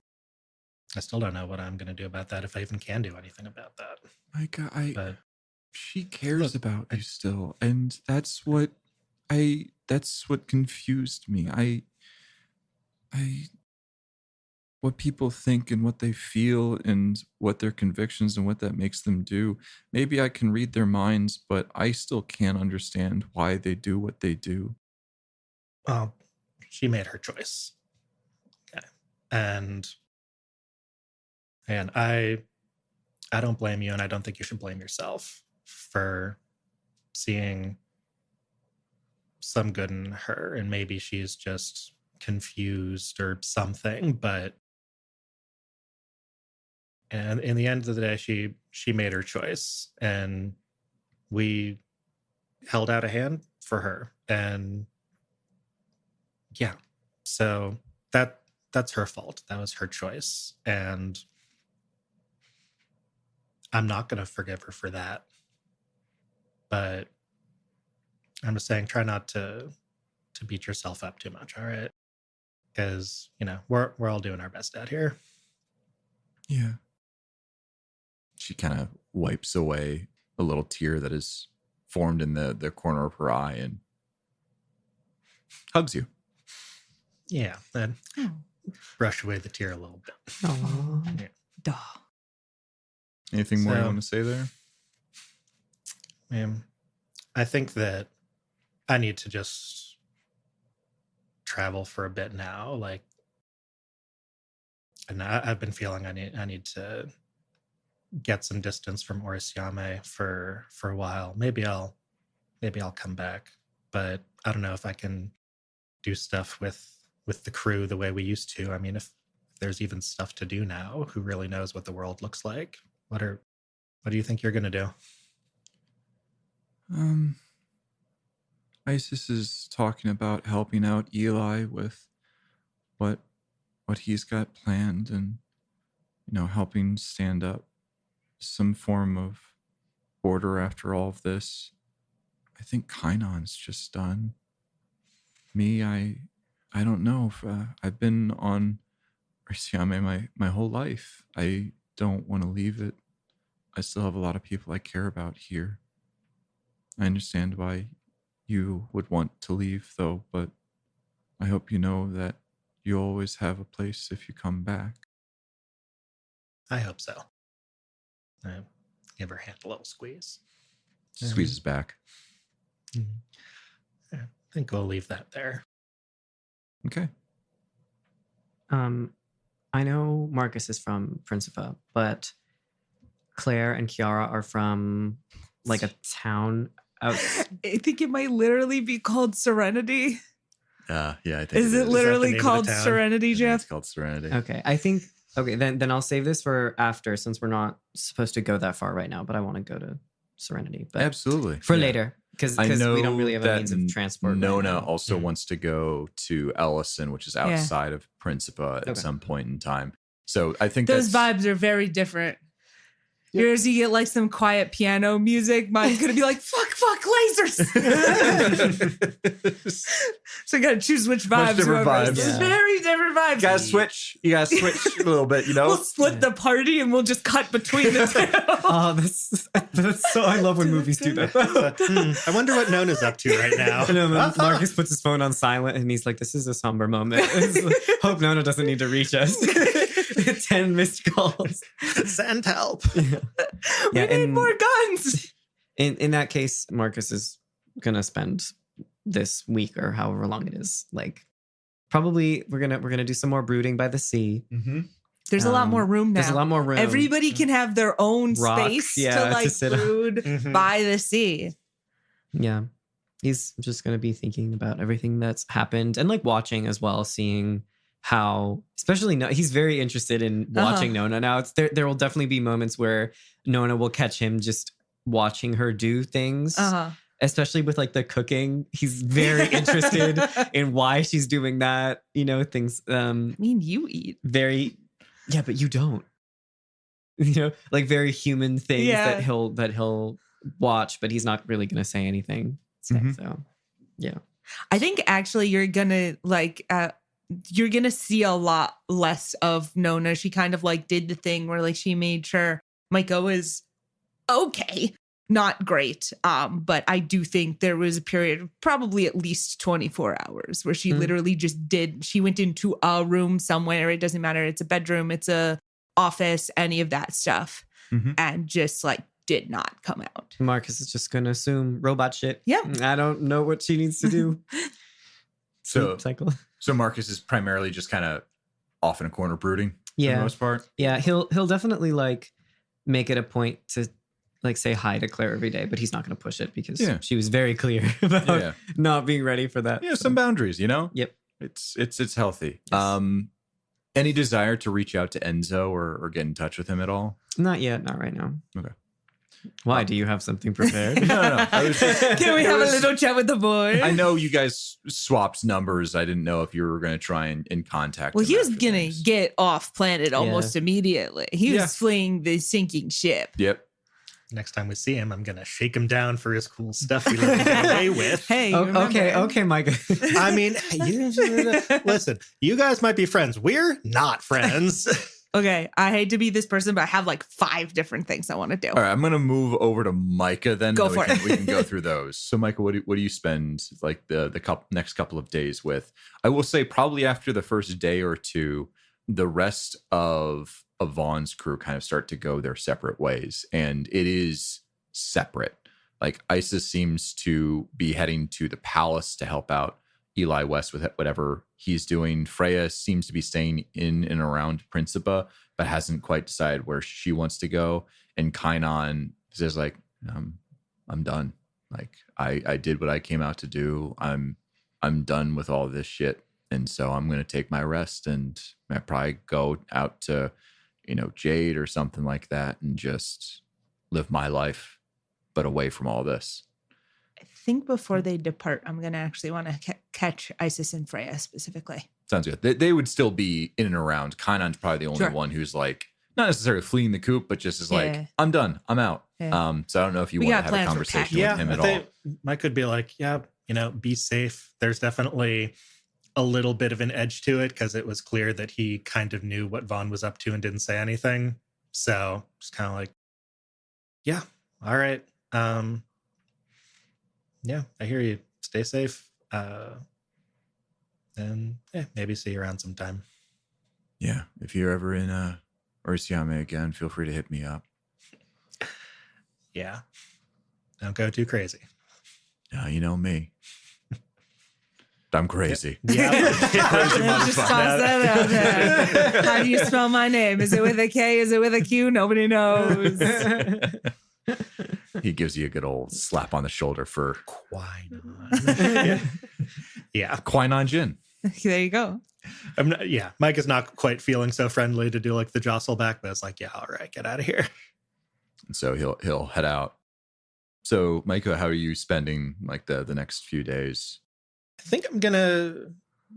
I still don't know what I'm going to do about that, if I even can do anything about that. My God, But she cares about you still, and that's what confused me. What people think and what they feel and what their convictions and what that makes them do. Maybe I can read their minds, but I still can't understand why they do what they do. well, she made her choice. Okay. And I don't blame you, and I don't think you should blame yourself for seeing some good in her, and maybe she's just confused or something, but and in the end of the day, she made her choice, and we held out a hand for her. And yeah, so that's her fault. That was her choice, and I'm not going to forgive her for that. But I'm just saying, try not to beat yourself up too much, all right? Because, we're all doing our best out here. Yeah. She kind of wipes away a little tear that is formed in the corner of her eye and hugs you. Yeah, then brush away the tear a little bit. Aww. Yeah. Duh. Anything more you So- want to say there? I think that I need to just travel for a bit now. And I've been feeling I need to get some distance from Orisiame for a while. Maybe I'll come back, but I don't know if I can do stuff with the crew the way we used to. I mean, if there's even stuff to do now, who really knows what the world looks like? What do you think you're gonna do? Isis is talking about helping out Eli with what he's got planned, and helping stand up some form of order after all of this. I think Kainon's just done. Me, I don't know if I've been on Orisiame my whole life. I don't want to leave it. I still have a lot of people I care about here. I understand why you would want to leave, though, but I hope you know that you always have a place if you come back. I hope so. Give her hand a little squeeze. She squeezes back. I think we'll leave that there. Okay. I know Marcus is from Principa, but Claire and Kiara are from like a town out. I think it might literally be called Serenity. Yeah, I think Is it literally name of called the town? Serenity, It's Jeff? called Serenity. Okay, I think. Okay, then I'll save this for after, since we're not supposed to go that far right now. But I want to go to Serenity, but Absolutely. for Yeah. later, because I know we don't really have a that means of transport. right Nona now. also wants to go to Ellison, which is outside of Principa at Okay. some point in time. So I think Those that's vibes are very different. Yours, you get like some quiet piano music. Mine's gonna be like fuck lasers. So you gotta choose which Much vibes. different whoever- vibes. It's Yeah. very different vibes. You gotta switch a little bit, We'll split the party and we'll just cut between the two. Oh, that's so. I love when movies do that. I wonder what Nona's up to right now. And then Marcus puts his phone on silent and he's like, "This is a somber moment. Hope Nona doesn't need to reach us." 10 missed calls. Send help. We need and- more guns. In that case, Marcus is gonna spend this week or however long it is, like probably we're gonna do some more brooding by the sea. Mm-hmm. There's a lot more room now. There's a lot more room. Everybody can have their own Rock, space yeah, to like to sit on. brood Mhm. by the sea. Yeah. He's just going to be thinking about everything that's happened and like watching as well, seeing how, especially he's very interested in watching Nona now. There will definitely be moments where Nona will catch him just watching her do things, especially with like the cooking. He's very interested in why she's doing that, things. I mean, you eat. Yeah, but you don't. Like very human things that he'll watch, but he's not really going to say anything. So, yeah. I think actually you're gonna see a lot less of Nona. She kind of like did the thing where like she made sure Micah was okay, not great. But I do think there was a period of probably at least 24 hours where she literally just she went into a room somewhere. It doesn't matter. It's a bedroom, it's a office, any of that stuff. And just like did not come out. Marcus is just gonna assume robot shit. Yeah. I don't know what she needs to do. So cycle. So Marcus is primarily just kind of off in a corner brooding for the most part. Yeah, he'll definitely like make it a point to like say hi to Claire every day, but he's not gonna push it because she was very clear about not being ready for that. Yeah, some boundaries, Yep. It's healthy. Yes. Any desire to reach out to Enzo or get in touch with him at all? Not yet, not right now. Okay. Why? Do you have something prepared? No. Can we have a little chat with the boy? I know you guys swapped numbers. I didn't know if you were going to try and contact him. Well, he was going to get off planet almost immediately. He was fleeing the sinking ship. Yep. Next time we see him, I'm going to shake him down for his cool stuff he let me get away with. Hey, okay, Micah. I mean, listen, you guys might be friends. We're not friends. Okay, I hate to be this person, but I have like 5 different things I want to do. All right, I'm going to move over to Micah then. Go for it. We can go through those. So, Micah, what do you spend like the next couple of days with? I will say probably after the first day or two, the rest of Vaughn's crew kind of start to go their separate ways. And it is separate. Like Isis seems to be heading to the palace to help out Eli West with whatever he's doing. Freya seems to be staying in and around Principa, but hasn't quite decided where she wants to go. And Kainan says like, I'm done. Like I did what I came out to do. I'm done with all this shit. And so I'm going to take my rest and I probably go out to, Jade or something like that and just live my life, but away from all this. I think before they depart, I'm going to actually want to catch Isis and Freya specifically. Sounds good. They would still be in and around. Kainan's probably the only one who's like, not necessarily fleeing the coop, but just is like, I'm done. I'm out. Yeah. So I don't know if you want to have a conversation with him at all. Mike could be like, be safe. There's definitely a little bit of an edge to it because it was clear that he kind of knew what Vaughn was up to and didn't say anything. So just kind of like, yeah, all right. Yeah, I hear you. Stay safe. And maybe see you around sometime. Yeah, if you're ever in Orisiame again, feel free to hit me up. Yeah. Don't go too crazy. You know me. I'm crazy. Yeah. Crazy just toss that out there. How do you spell my name? Is it with a K? Is it with a Q? Nobody knows. He gives you a good old slap on the shoulder for Quainan. Yeah. Quainan Jin. There you go. Mike is not quite feeling so friendly to do like the jostle back, but it's like, yeah, all right, get out of here. And so he'll head out. So, Micah, how are you spending like the next few days? I think I'm gonna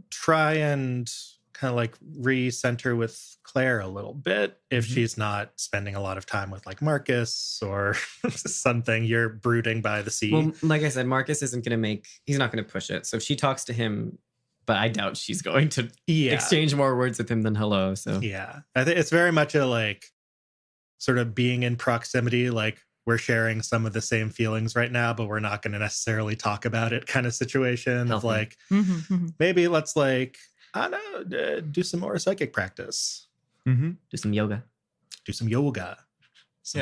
try and kind of like recenter with Claire a little bit if she's not spending a lot of time with like Marcus or something. You're brooding by the sea. Well, like I said, Marcus he's not going to push it. So if she talks to him, but I doubt she's going to exchange more words with him than hello. So yeah, I think it's very much a like sort of being in proximity, like we're sharing some of the same feelings right now, but we're not going to necessarily talk about it kind of situation of like, maybe let's like, I don't know, do some more psychic practice. Do some yoga. Some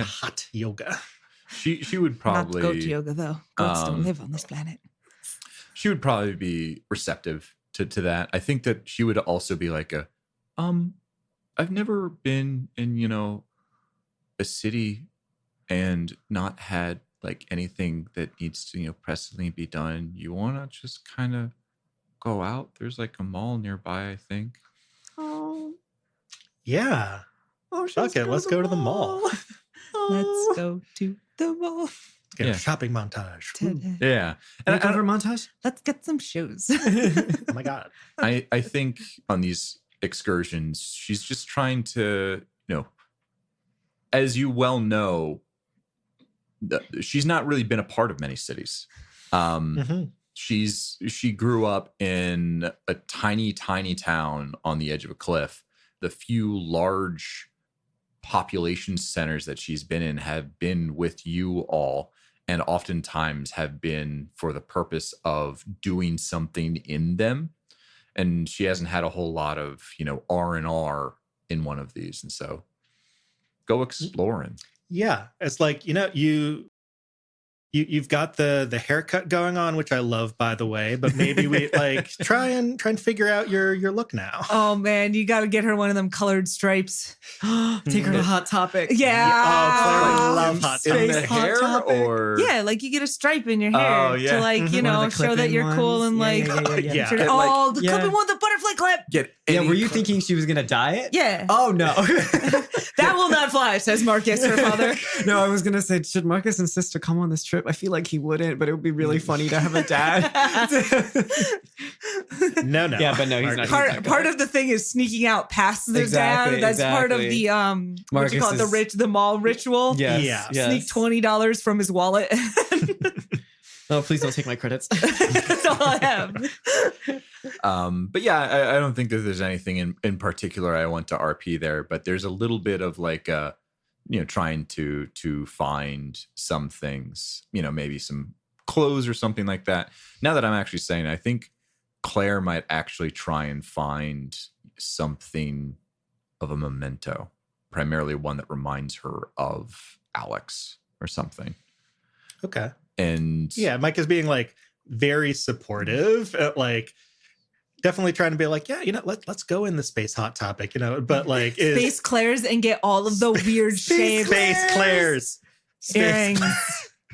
hot yoga. She would probably not goat yoga though. Goats don't live on this planet. She would probably be receptive to that. I think that she would also be like I've never been in, a city and not had like anything that needs to, pressingly be done, you want to just kind of go out. There's like a mall nearby, I think. Oh, Yeah. Okay, let's go to the mall. let's go to the mall. Let's get a shopping montage. Today. Yeah. And cover montage. Let's get some shoes. Oh my God. I think on these excursions, she's just trying to, as you well know, she's not really been a part of many cities. She grew up in a tiny town on the edge of a cliff. The few large population centers that she's been in have been with you all, and oftentimes have been for the purpose of doing something in them. And she hasn't had a whole lot of, R&R in one of these. And so go exploring. Yeah. It's like, you've got the haircut going on, which I love, by the way, but maybe we like try and figure out your look now. Oh man, you got to get her one of them colored stripes. Take her to Hot Topic. Yeah. Oh, Claire would love Hot In Topic. the Hot hair Topic. or Yeah, like you get a stripe in your hair Oh, yeah. to like, One of the show that clip-in you're cool ones. and like, Yeah. Get, oh, like- the Yeah. clip-in one, the butterfly clip. get Yeah, any were you thinking she was going to dye it? Yeah. Oh, no. That will not fly, says Marcus, her father. No, I was going to say, should Marcus insist to come on this trip? I feel like he wouldn't, but it would be really funny to have a dad. No. Yeah, but no, he's not. Part of the thing is sneaking out past their Exactly, dad. That's part of exactly. the what you call it, Marcus the mall ritual. Yes, Yeah. yes. Sneak $20 from his wallet. Oh, please don't take my credits. That's all I have. But yeah, I don't think that there's anything in particular I want to RP there, but there's a little bit of like trying to find some things, maybe some clothes or something like that. Now that I'm actually saying, I think Claire might actually try and find something of a memento, primarily one that reminds her of Alex or something. Okay. And Yeah, Mike is being like very supportive, like definitely trying to be like, yeah, let's go in the space Hot Topic, but like Space Claire's and get all of the weird shapes. Space Claire's Earrings.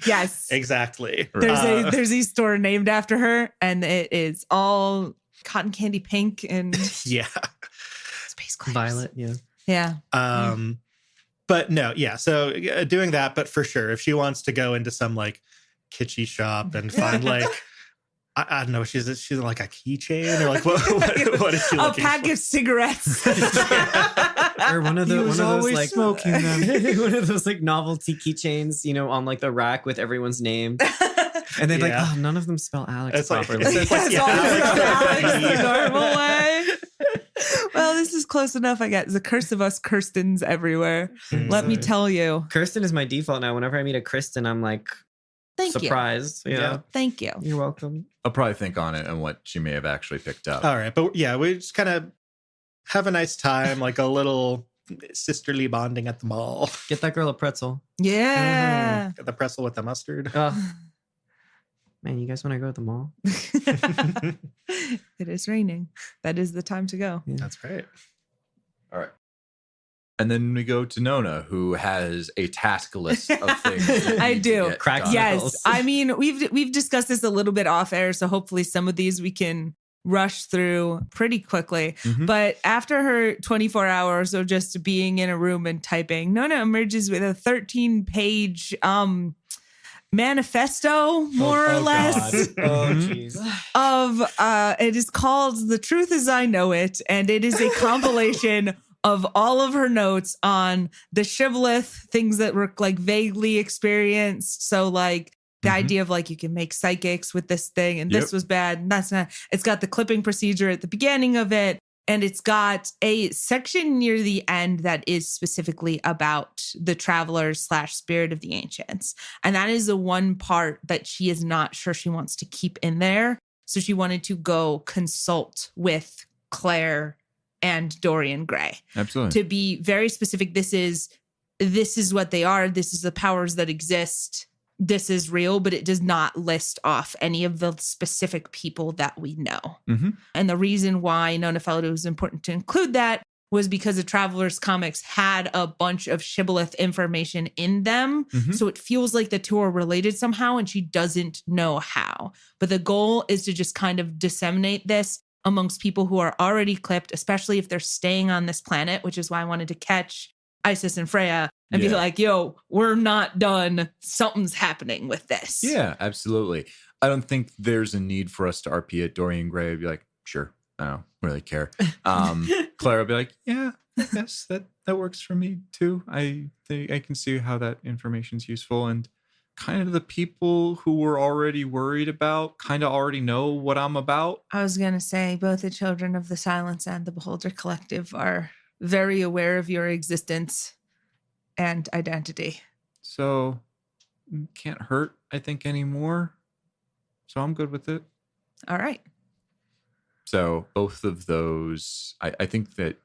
Yes. Exactly. There's a store named after her, and it is all cotton candy pink and Yeah. Space Claire's. Violet, yeah. Yeah. But no, yeah. So doing that, but for sure, if she wants to go into some like kitschy shop and find like I don't know, she's like a keychain or like what is she A looking pack for? of cigarettes. Or one of those like smoking them. one of those like novelty keychains, on like the rack with everyone's name. And then Yeah. like, none of them spell Alex It's like- properly. it's like, That's yeah, all Alex Alex the Alex. normal way. Well, this is close enough. I got the curse of us Kirstens everywhere. Let me tell you. Kirsten is my default now. Whenever I meet a Kristen, I'm like Thank you. surprised. Yeah. Thank you. You're welcome. I'll probably think on it and what she may have actually picked up. All right, but yeah, we just kind of have a nice time, like a little sisterly bonding at the mall. Get that girl a pretzel. Yeah. Get the pretzel with the mustard. Man, you guys want to go to the mall? It is raining. That is the time to go. That's right. All right. And then we go to Nona, who has a task list of things. that I need to do. get Crack done. Yes. I mean, we've discussed this a little bit off air, so hopefully some of these we can rush through pretty quickly. Mhm. But after her 24 hours of just being in a room and typing, Nona emerges with a 13-page manifesto, more or less. Oh, jeez. Of it is called The Truth As I Know It, and it is a compilation of all of her notes on the Shibboleth, things that were like vaguely experienced. So like the idea of like you can make psychics with this thing, and this was bad, and that's not. It's got the clipping procedure at the beginning of it, and it's got a section near the end that is specifically about the travelers / spirit of the ancients. And that is the one part that she is not sure she wants to keep in there. So she wanted to go consult with Claire and Dorian Gray Absolutely. to be very specific. This is what they are. This is the powers that exist. This is real, but it does not list off any of the specific people that we know. Mhm. And the reason why Nona felt it was important to include that was because the Traveler's comics had a bunch of Shibboleth information in them. So it feels like the two are related somehow, and she doesn't know how. But the goal is to just kind of disseminate this amongst people who are already clipped, especially if they're staying on this planet, which is why I wanted to catch Isis and Freya and be like, yo, we're not done. Something's happening with this. Yeah, absolutely. I don't think there's a need for us to RP it. Dorian Gray would be like, sure, I don't really care. Clara would be like, yeah, yes, that works for me too. I can see how that information's useful. And kind of the people who were already worried about kind of already know what I'm about. I was going to say both the Children of the Silence and the Beholder Collective are very aware of your existence and identity. So can't hurt, I think, anymore. So I'm good with it. All right. So both of those, I think that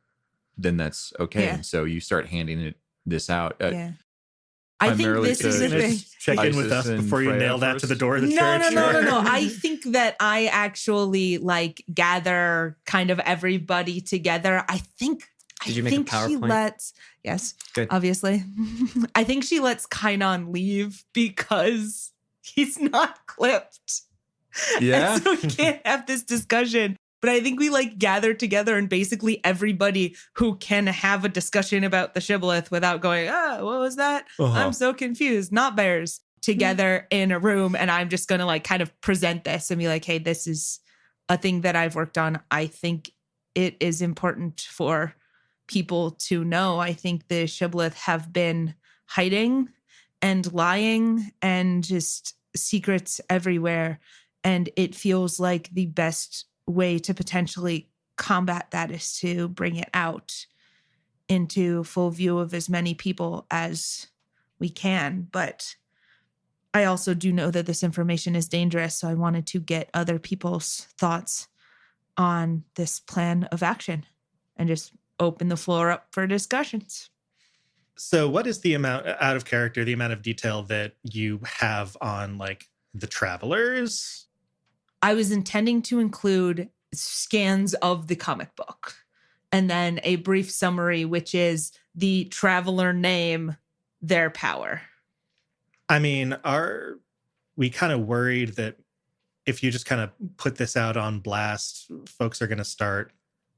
then that's okay. Yeah. And so you start handing this out. Yeah. I think this is the thing. Check in with us before you nail that to the door of the church. No. I think that I actually gather kind of everybody together. Did you make a PowerPoint? She lets, yes, good. Obviously. I think she lets Kainon leave because he's not clipped. Yeah. And so we can't have this discussion. But I think we gather together, and basically everybody who can have a discussion about the Shibboleth without going, what was that? I'm so confused. Not bears together in a room. And I'm just going to kind of present this and be like, hey, this is a thing that I've worked on. I think it is important for people to know. I think the Shibboleth have been hiding and lying and just secrets everywhere. And it feels like the best way to potentially combat that is to bring it out into full view of as many people as we can. But I also do know that this information is dangerous. So I wanted to get other people's thoughts on this plan of action and just open the floor up for discussions. So what is the amount, out of character, the amount of detail that you have on the Travelers? I was intending to include scans of the comic book and then a brief summary, which is the Traveler name, their power. I mean, are we kind of worried that if you just kind of put this out on blast, folks are going to start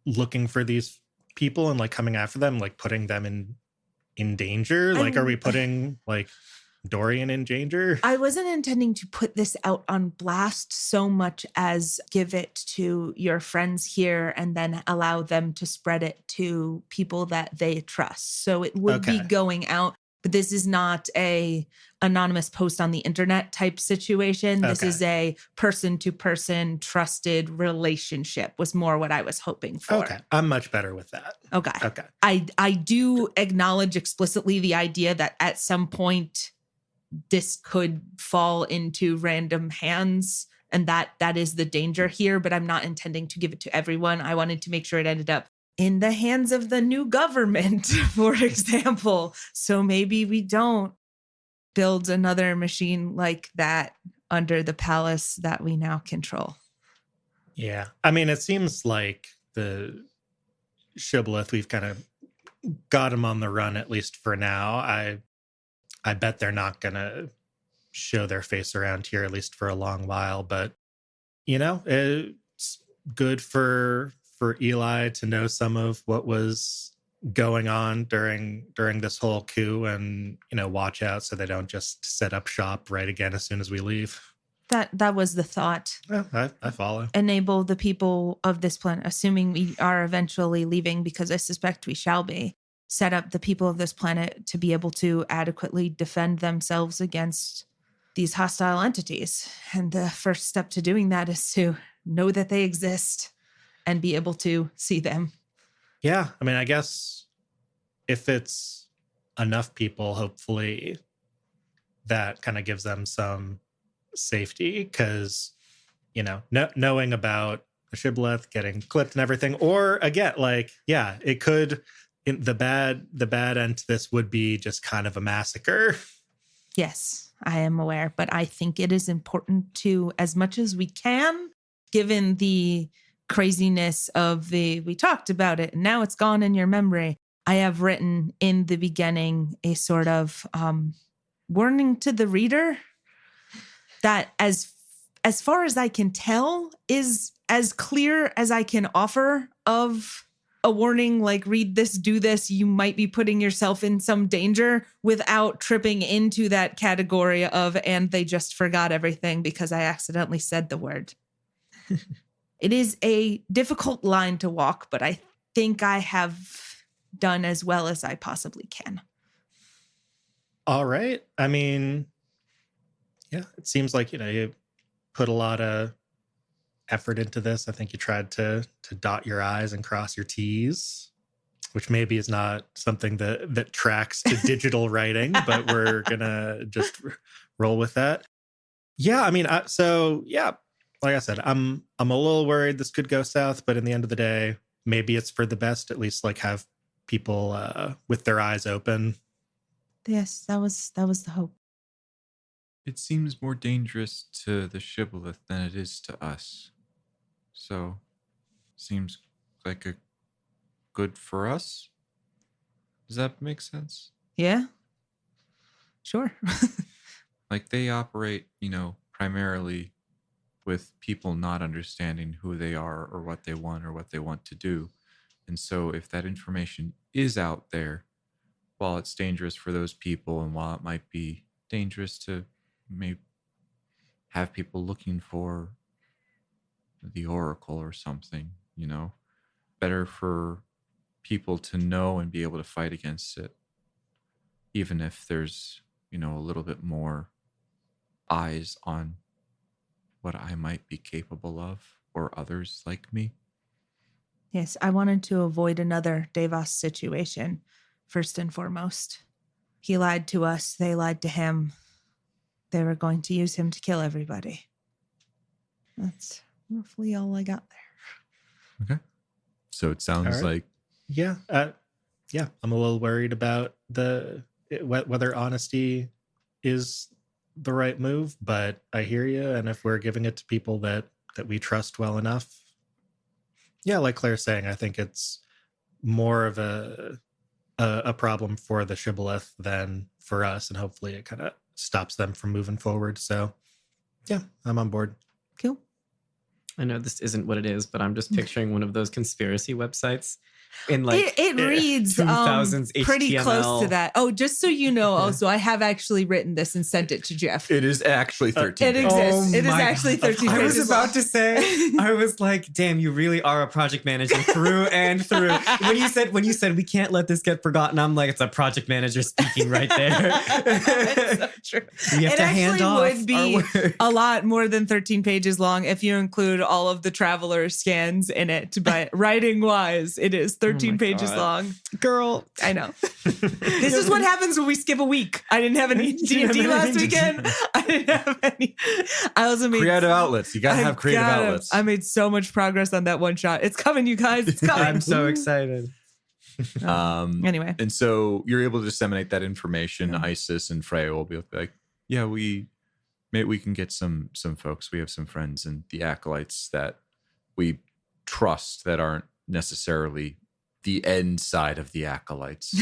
looking for these people and coming after them, putting them in danger? Are we putting Dorian in danger? I wasn't intending to put this out on blast so much as give it to your friends here and then allow them to spread it to people that they trust. So it would be going out, but this is not a anonymous post on the internet type situation. This is a person-to-person trusted relationship was more what I was hoping for. Okay. I'm much better with that. Okay. I do acknowledge explicitly the idea that at some point this could fall into random hands, and that is the danger here, but I'm not intending to give it to everyone. I wanted to make sure it ended up in the hands of the new government, for example. So maybe we don't build another machine like that under the palace that we now control. Yeah. I mean, it seems like the Shibboleth, we've kind of got him on the run, at least for now. I bet they're not going to show their face around here, at least for a long while. But, it's good for Eli to know some of what was going on during this whole coup and, watch out so they don't just set up shop right again as soon as we leave. That was the thought. Yeah, I follow. Enable the people of this planet, assuming we are eventually leaving, because I suspect we shall be. Set up the people of this planet to be able to adequately defend themselves against these hostile entities. And the first step to doing that is to know that they exist and be able to see them. Yeah. I mean, I guess if it's enough people, hopefully that kind of gives them some safety because, knowing about the Shibboleth getting clipped and everything, or again, it could... the bad end to this would be just kind of a massacre. Yes, I am aware, but I think it is important to, as much as we can, given the craziness of we talked about it and now it's gone in your memory. I have written in the beginning a sort of warning to the reader that as far as I can tell is as clear as I can offer of a warning, like read this, do this, you might be putting yourself in some danger, without tripping into that category of, and they just forgot everything because I accidentally said the word. It is a difficult line to walk, but I think I have done as well as I possibly can. All right. I mean, yeah, it seems like, you put a lot of effort into this. I think you tried to dot your I's and cross your T's, which maybe is not something that tracks to digital writing, but we're gonna just roll with that. Yeah, I mean, like I said, I'm a little worried this could go south, but in the end of the day, maybe it's for the best. At least like have people with their eyes open. Yes, that was the hope. It seems more dangerous to the Shibboleth than it is to us. So, seems like a good for us. Does that make sense? Yeah. Sure. Like they operate, primarily with people not understanding who they are or what they want to do. And so if that information is out there, while it's dangerous for those people and while it might be dangerous to maybe have people looking for the oracle or something, better for people to know and be able to fight against it, even if there's, a little bit more eyes on what I might be capable of or others like me. Yes, I wanted to avoid another Devas situation, first and foremost. He lied to us, they lied to him. They were going to use him to kill everybody. That's roughly all I got there. Okay. So it sounds like... Yeah. I'm a little worried about whether honesty is the right move, but I hear you. And if we're giving it to people that we trust well enough, yeah, like Claire's saying, I think it's more of a problem for the Shibboleth than for us, and hopefully it kind of stops them from moving forward. So yeah, I'm on board. Cool. I know this isn't what it is, but I'm just picturing one of those conspiracy websites in like it reads 2000s pretty HTML. close to that. Oh, just so you know, also I have actually written this and sent it to Jeff. It is actually 13 It pages. exists. It is actually 13 I pages. was about to say, I was like, damn, you really are a project manager through and through. When you said we can't let this get forgotten, I'm like, it's a project manager speaking right there. It's so true. We have It to hand actually off would be our work. a lot more than 13 pages long if you include all of the traveler scans in it. But writing wise, it is 13 pages God. long. Girl. I know. This is what happens when we skip a week. I didn't have any D&D last weekend. I didn't have any. I also made creative outlets. You gotta have creative outlets. I made so much progress on that one shot. It's coming, you guys. It's coming. I'm so excited. Anyway. And so you're able to disseminate that information. Isis and Freya will be like, yeah, maybe we can get some folks. We have some friends and the acolytes that we trust that aren't necessarily the end side of the acolytes.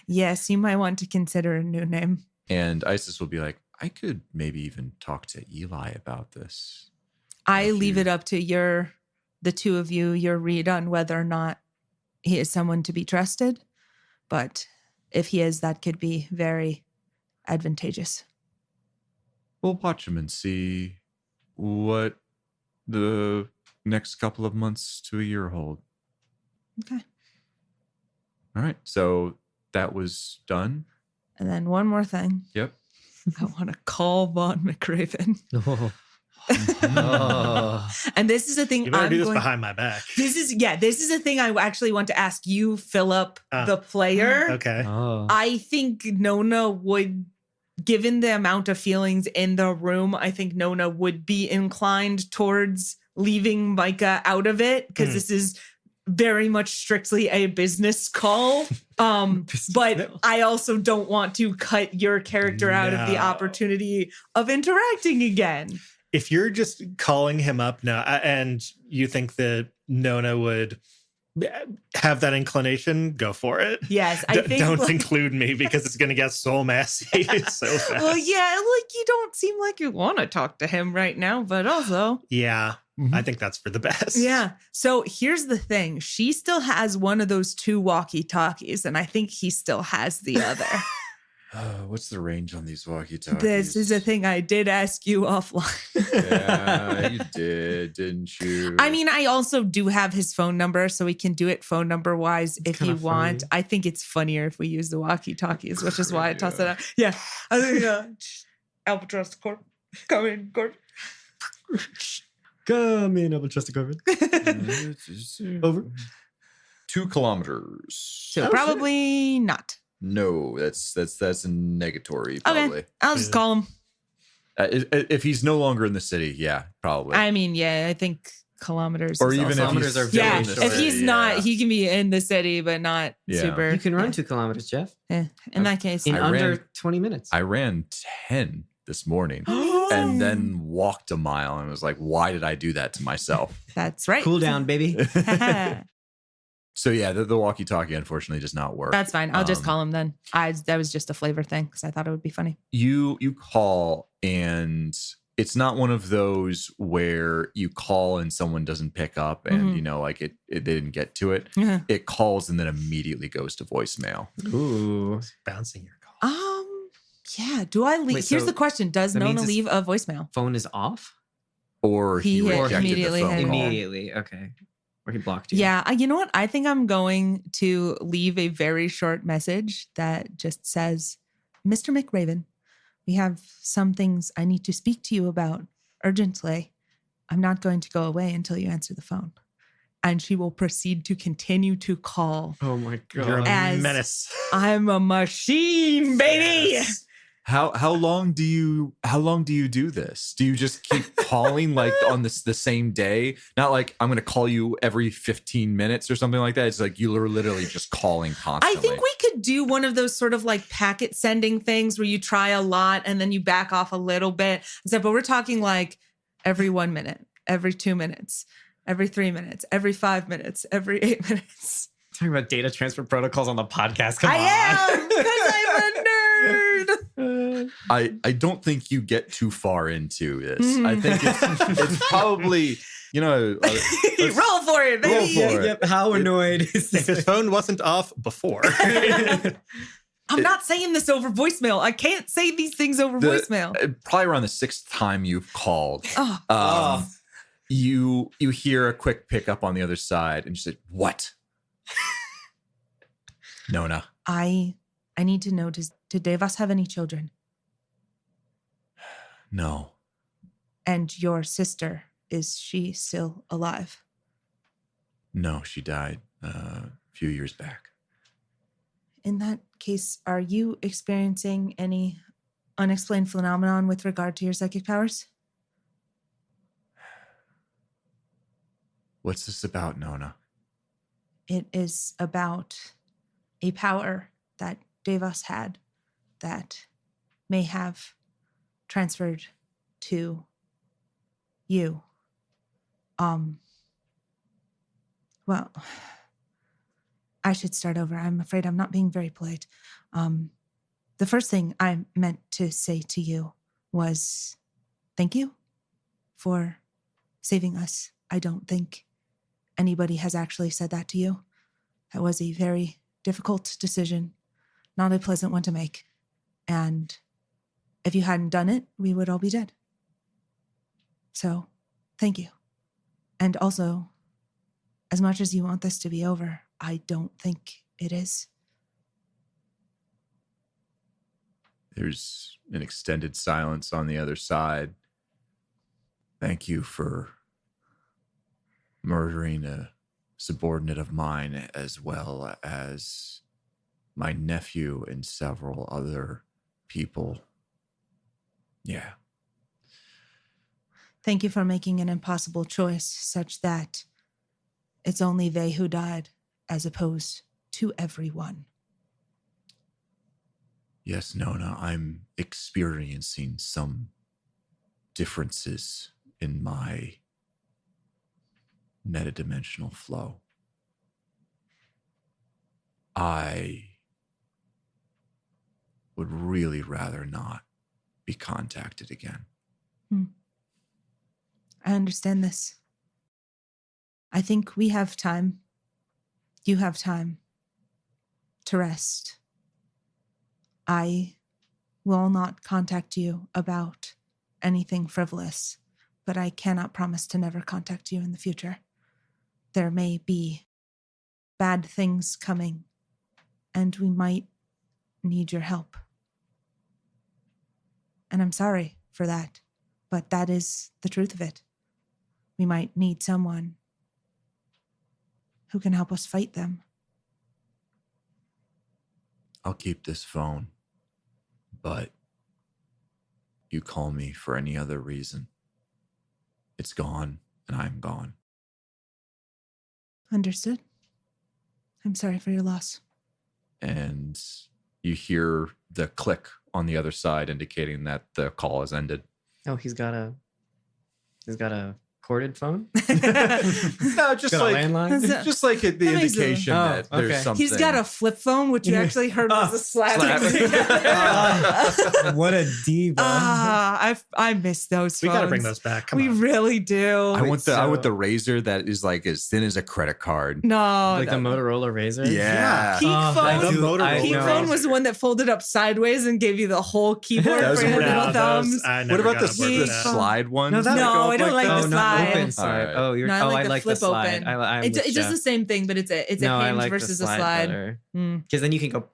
Yes, you might want to consider a new name. And Isis will be like, I could maybe even talk to Eli about this. I leave it up to the two of you, your read on whether or not he is someone to be trusted. But if he is, that could be very advantageous. We'll watch him and see what the next couple of months to a year hold. Okay. All right. So that was done. And then one more thing. Yep. I want to call Vaughn McRaven. Oh. And this is a thing You better I'm do this going behind my back. This is a thing I actually want to ask you, Philip, the player. Okay. Oh. I think Nona would, given the amount of feelings in the room, I think Nona would be inclined towards leaving Micah out of it, because this is very much strictly a business call. But I also don't want to cut your character out of the opportunity of interacting again. if you're just calling him up now and you think that Nona would have that inclination, go for it. Yes, I think don't like, include me because it's going to get so messy so fast. well, yeah, like you don't seem like you want to talk to him right now, but also Yeah, I think that's for the best. yeah. So here's the thing. She still has one of those 2 walkie-talkies, and I think he still has the other. What's the range on these walkie-talkies? This is a thing I did ask you offline. Yeah, you did, didn't you? I mean, I also do have his phone number, so we can do it phone number wise if you kinda want. funny. I think it's funnier if we use the walkie-talkies, which is why I tossed it out. Yeah. I think Albatross Corp. Come in, Corp. Come in, Double Trusted Corbin. Over. 2 kilometers. So probably not. No, that's a negatory, probably. Okay. I'll just call him. If he's no longer in the city, yeah, probably. I mean, yeah, I think kilometers. Or is even also- if Kilometers are he's very yeah, in the short. if he's city, not, yeah. he can be in the city, but not Yeah. super. You can run yeah. 2 kilometers, Jeff, Yeah. In that case, in I under ran- 20 minutes. I ran 10 this morning and then walked a mile and was like, why did I do that to myself? that's right. Cool down, baby. So yeah, the walkie-talkie unfortunately does not work. That's fine. I'll just Um, call him then. That was just a flavor thing because I thought it would be funny. You call and it's not one of those where you call and someone doesn't pick up and Mhm. like they didn't get to it. It calls and then immediately goes to voicemail. Ooh. Bouncing your call. Yeah. Do I leave? Wait, Here's so the question: does that means Nona his- leave a voicemail? Phone is off? Or he He rejected immediately the phone had- call. Immediately. Okay. Or he blocked you. Yeah. You know what? I think I'm going to leave a very short message that just says, "Mr. McRaven, we have some things I need to speak to you about urgently. I'm not going to go away until you answer the phone." And she will proceed to continue to call. Oh my God. You're a As- menace. I'm a machine, baby. Yes. How long do you do this? Do you just keep calling like on the same day? Not like I'm going to call you every 15 minutes or something like that. It's like you're literally just calling I constantly. think we could do one of those sort of like packet sending things where you try a lot and then you back off a little bit. But we're talking like every 1 minute, every 2 minutes, every 3 minutes, every 5 minutes, every 8 minutes. Talking about data transfer protocols on the podcast. Come I on. am because I'm a nerd. I don't think you get too far into this. I think it's probably, Roll for it, baby. Roll for it. Yep. How annoyed is If his phone wasn't off before. I'm not saying this over voicemail. I can't say these things over voicemail. Probably around the 6th time you've called. Oh, You hear a quick pickup on the other side and you say, "What?" Nona. I need to know, did Devas have any children? No. And your sister, is she still alive? No, she died a few years back. In that case, are you experiencing any unexplained phenomenon with regard to your psychic powers? What's this about, Nona? It is about a power that Devas had that may have transferred to you. Well, I should start over. I'm afraid I'm not being very polite. The first thing I meant to say to you was thank you for saving us. I don't think anybody has actually said that to you. That was a very difficult decision, not a pleasant one to make. And if you hadn't done it, we would all be dead. So, thank you. And also, as much as you want this to be over, I don't think it is. There's an extended silence on the other side. Thank you for murdering a subordinate of mine, as well as my nephew and several other people. Yeah. Thank you for making an impossible choice such that it's only they who died as opposed to everyone. Yes, Nona, I'm experiencing some differences in my metadimensional flow. I would really rather not be contacted again. I understand this. I think we have time. You have time to rest. I will not contact you about anything frivolous, but I cannot promise to never contact you in the future. There may be bad things coming, and we might need your help. And I'm sorry for that, but that is the truth of it. We might need someone who can help us fight them. I'll keep this phone, but you call me for any other reason. It's gone, and I'm gone. Understood. I'm sorry for your loss. And you hear the click on the other side indicating that the call has ended. Oh, he's got a corded phone? No, just Got a like landline? just like the That makes indication sense. that there's Okay. something. He's got a flip phone, which you actually heard was a slap. What a diva. I miss those phones. We got to bring those back. Come we on. really do. I want the razor that is like as thin as a credit card. No. Like the Motorola Razor? Yeah. Peak phone. Peak know. phone was the one that folded up sideways and gave you the whole keyboard That was for your pretty- little No, thumbs. What about the slide one? No, that- No, I don't like Oh, the not slide. open slide. All right. Oh, you're. No, I oh, like I the like flip the slide. open. I'm It's with just the Jeff. same thing, but it's a No, I hinge like versus the a slide. better. Mm. Because then you can go.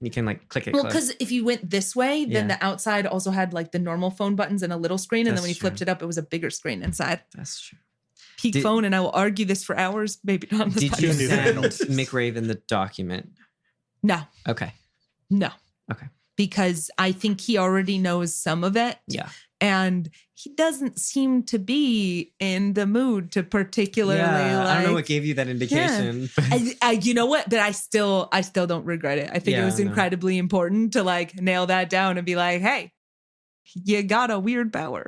You can like click it. Well, close. because if you went this way, then Yeah. the outside also had like the normal phone buttons and a little screen, and then That's when you flipped true. it up, it was a bigger screen inside. That's true. Peak Did- phone, and I will argue this for hours. Maybe not on this Did you podcast. do send that? Mick Raven the document? No, Okay. no. Okay. Because I think he already knows some of it. Yeah. And he doesn't seem to be in the mood to particularly Yeah. I don't know what like. gave you that indication. You know what? But I still don't regret it. I think it Yeah, was I know. incredibly important to like nail that down and be like, hey, you got a weird power.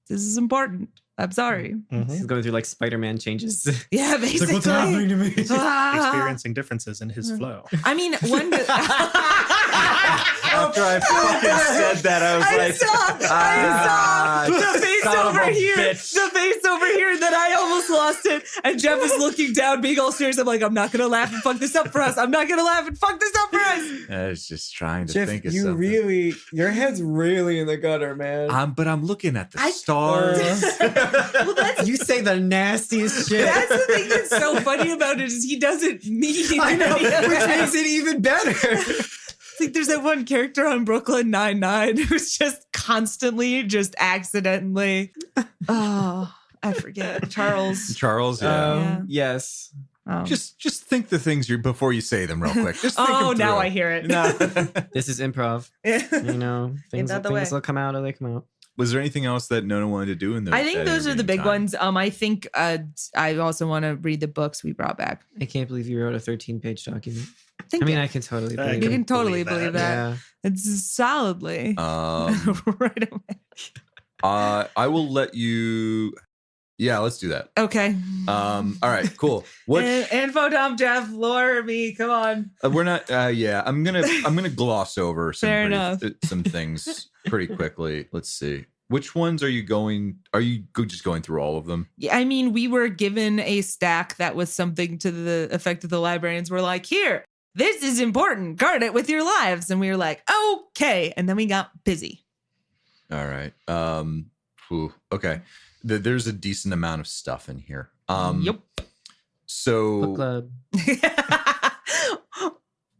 This is important. I'm sorry. He's going through like Spider-Man changes. Yeah, It's basically. like, what's happening to me? Experiencing differences in his flow. I mean, one. After I fucking said that, I was I saw the face son of over a here. bitch. The face over here that I almost lost it. And Jeff is looking down, being all serious. I'm like, I'm not gonna laugh and fuck this up for us. I'm not gonna laugh and fuck this up for us. I was just trying to Jeff, think of you something. really, your head's really in the gutter, man. But I'm looking at the I- stars. Well, that's You say the nastiest shit. that's the thing that's so funny about it is he doesn't mean I know, any of which that. makes it even better. It's like there's that one character on Brooklyn Nine-Nine who's just constantly just accidentally. Oh, I forget. Charles. Charles, yeah. Yeah. Yes. Oh, Just think the things before you say them real quick. Just think oh them now through. I hear it. No. This is improv. You know, things out the way. will come out or they come out. Was there anything else that Nona wanted to do in the? I think those are the big intervening time? ones. I think I also want to read the books we brought back. I can't believe you wrote a 13-page document. Thank I mean, you. I can totally I believe You it. can totally believe believe that. that. Yeah. It's solidly right away. I will let you. Yeah, let's do that. Okay. All right, cool. What Info dump, Jeff, lore me. Come on. we're not. Yeah, I'm gonna gloss over Fair enough. some things pretty quickly. Let's see. Which ones are you going? Are you just going through all of them? Yeah, I mean, we were given a stack that was something to the effect of the librarians were like, here, this is important. Guard it with your lives. And we were like, okay. And then we got busy. All right. Okay. There's a decent amount of stuff in here. Yep. So Book club.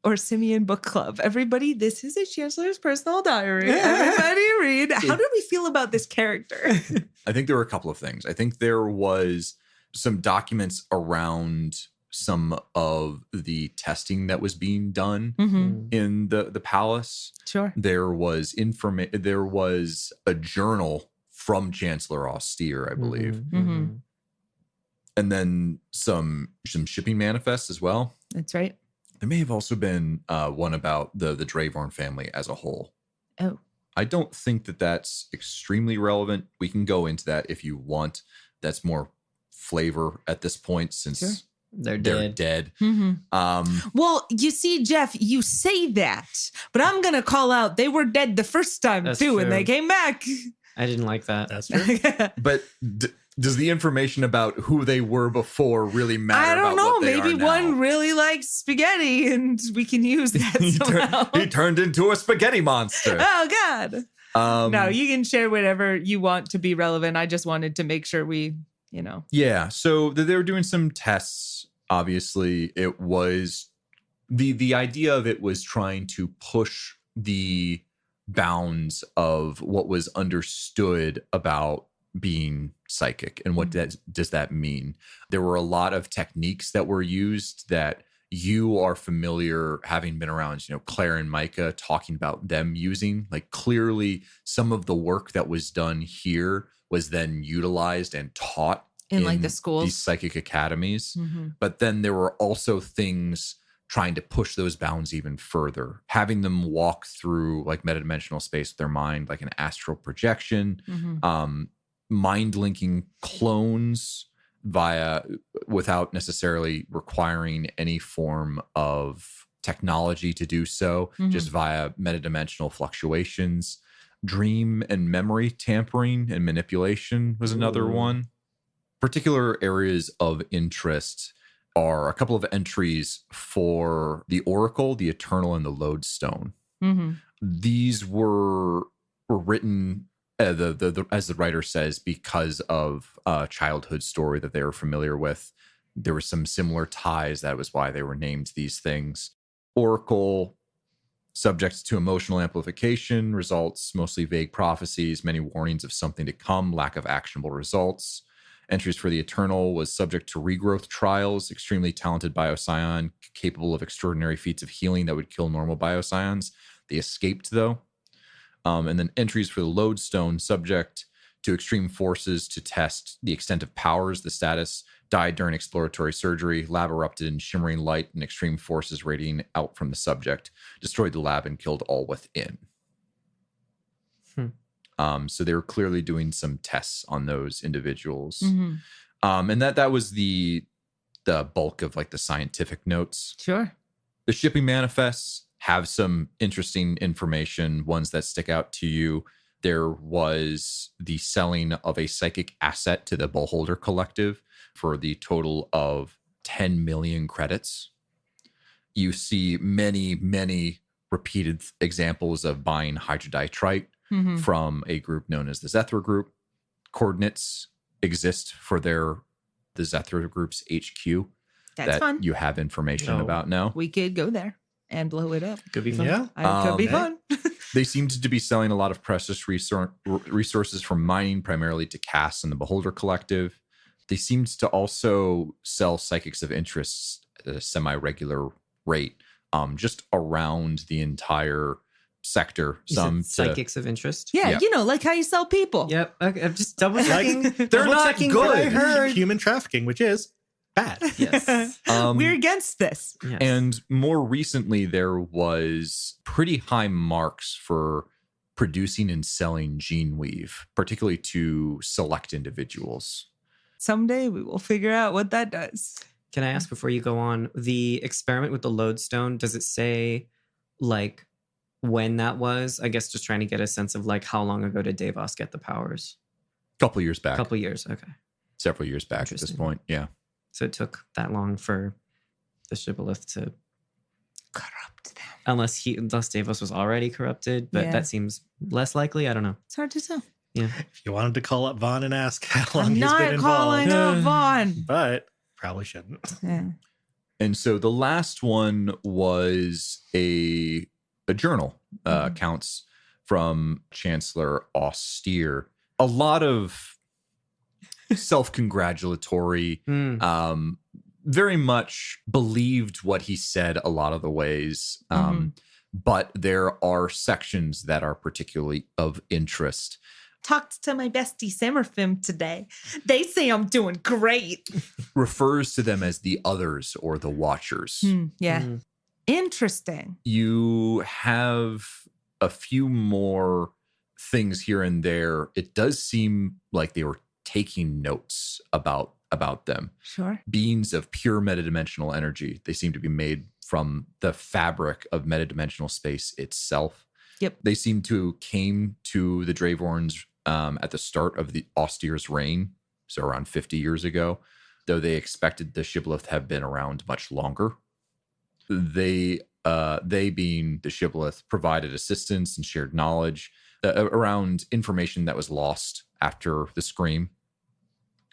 Or Simeon Book Club. Everybody, this is a Chancellor's personal diary. Everybody read. How did we feel about this character? I think there were a couple of things. I think there was some documents around some of the testing that was being done Mm-hmm. in the palace. Sure. There was there was a journal from Chancellor Austere, I believe. Mm-hmm. And then some shipping manifests as well. That's right. There may have also been one about the Dravorn family as a whole. Oh. I don't think that that's extremely relevant. We can go into that if you want. That's more flavor at this point since Sure. They're they're dead. dead. Well, you see, Jeff, you say that, but I'm going to call out they were dead the first time That's too, and true. they came back. I didn't like that. That's true. But does the information about who they were before really matter? I don't about know. what they Maybe are now? one really likes spaghetti and we can use that somehow. He turned into a spaghetti monster. Oh, God. No, Um, you can share whatever you want to be relevant. I just wanted to make sure we, Yeah, so they were doing some tests. Obviously, it was the idea of it was trying to push the bounds of what was understood about being psychic and what does that mean. There were a lot of techniques that were used that you are familiar, having been around, Claire and Micah talking about them using. Like, clearly some of the work that was done here was then utilized and taught in like the schools, these psychic academies. Mhm. But then there were also things trying to push those bounds even further, having them walk through like metadimensional space with their mind, like an astral projection, Mhm. mind linking clones without necessarily requiring any form of technology to do so, Mhm. just via metadimensional fluctuations. Dream and memory tampering and manipulation was another Ooh. one. Particular areas of interest are a couple of entries for the Oracle, the Eternal, and the Lodestone. Mhm. These were written, as the writer says, because of a childhood story that they were familiar with. There were some similar ties. That was why they were named these things. Oracle, subject to emotional amplification, results mostly vague prophecies, many warnings of something to come, lack of actionable results. Entries for the Eternal was subject to regrowth trials, extremely talented bioscion, capable of extraordinary feats of healing that would kill normal bioscions. They escaped, though. And then entries for the Lodestone, subject to extreme forces to test the extent of powers, the status, died during exploratory surgery, lab erupted in shimmering light and extreme forces radiating out from the subject, destroyed the lab and killed all within. So they were clearly doing some tests on those individuals. Mhm. And that was the bulk of like the scientific notes. Sure. The shipping manifests have some interesting information, ones that stick out to you. There was the selling of a psychic asset to the Beholder Collective for the total of 10 million credits. You see many, many repeated examples of buying hydroditrite Mhm. from a group known as the Zethra Group. Coordinates exist for the Zethra Group's HQ That's that fun. you have information Oh. about now. We could go there and blow it up. Could be fun. Yeah. It could be Hey. fun. They seemed to be selling a lot of precious resources from mining, primarily to Cass and the Beholder Collective. They seemed to also sell psychics of interest at a semi-regular rate, just around the entire sector. You Some said psychics of interest. Yeah, Yeah. like how you sell people. Yep. Okay, I'm just double checking. They're not checking what I good. heard. Human trafficking, which is bad. Yes. We're against this. Yes. And more recently, there was pretty high marks for producing and selling gene weave, particularly to select individuals. Someday we will figure out what that does. Can I ask before you go on, the experiment with the lodestone, does it say like when that was? I guess just trying to get a sense of like how long ago did Davos get the powers? Couple years back, A couple years. Okay. several years back at this Interesting. point. Yeah. So it took that long for the Shibboleth to, Corrupt them. unless Davos was already corrupted, but Yeah. that seems less likely. I don't know. It's hard to tell. If you wanted to call up Vaughn and ask how long I'm he's not been calling involved, up Vaughn. but probably shouldn't. Yeah. And so the last one was a journal, accounts from Chancellor Austere. A lot of self-congratulatory, very much believed what he said a lot of the ways. But there are sections that are particularly of interest. Talked to my bestie Seraphim today. They say I'm doing great. Refers to them as the others or the watchers. Yeah. Mm. Interesting. You have a few more things here and there, it does seem like they were taking notes about them. Sure. Beings of pure metadimensional energy. They seem to be made from the fabric of metadimensional space itself. Yep. They seem to came to the Dravorns at the start of the Austere's reign, so around 50 years ago, though they expected the Shibboleth have been around much longer. They being the Shibboleth, provided assistance and shared knowledge around information that was lost after the Scream.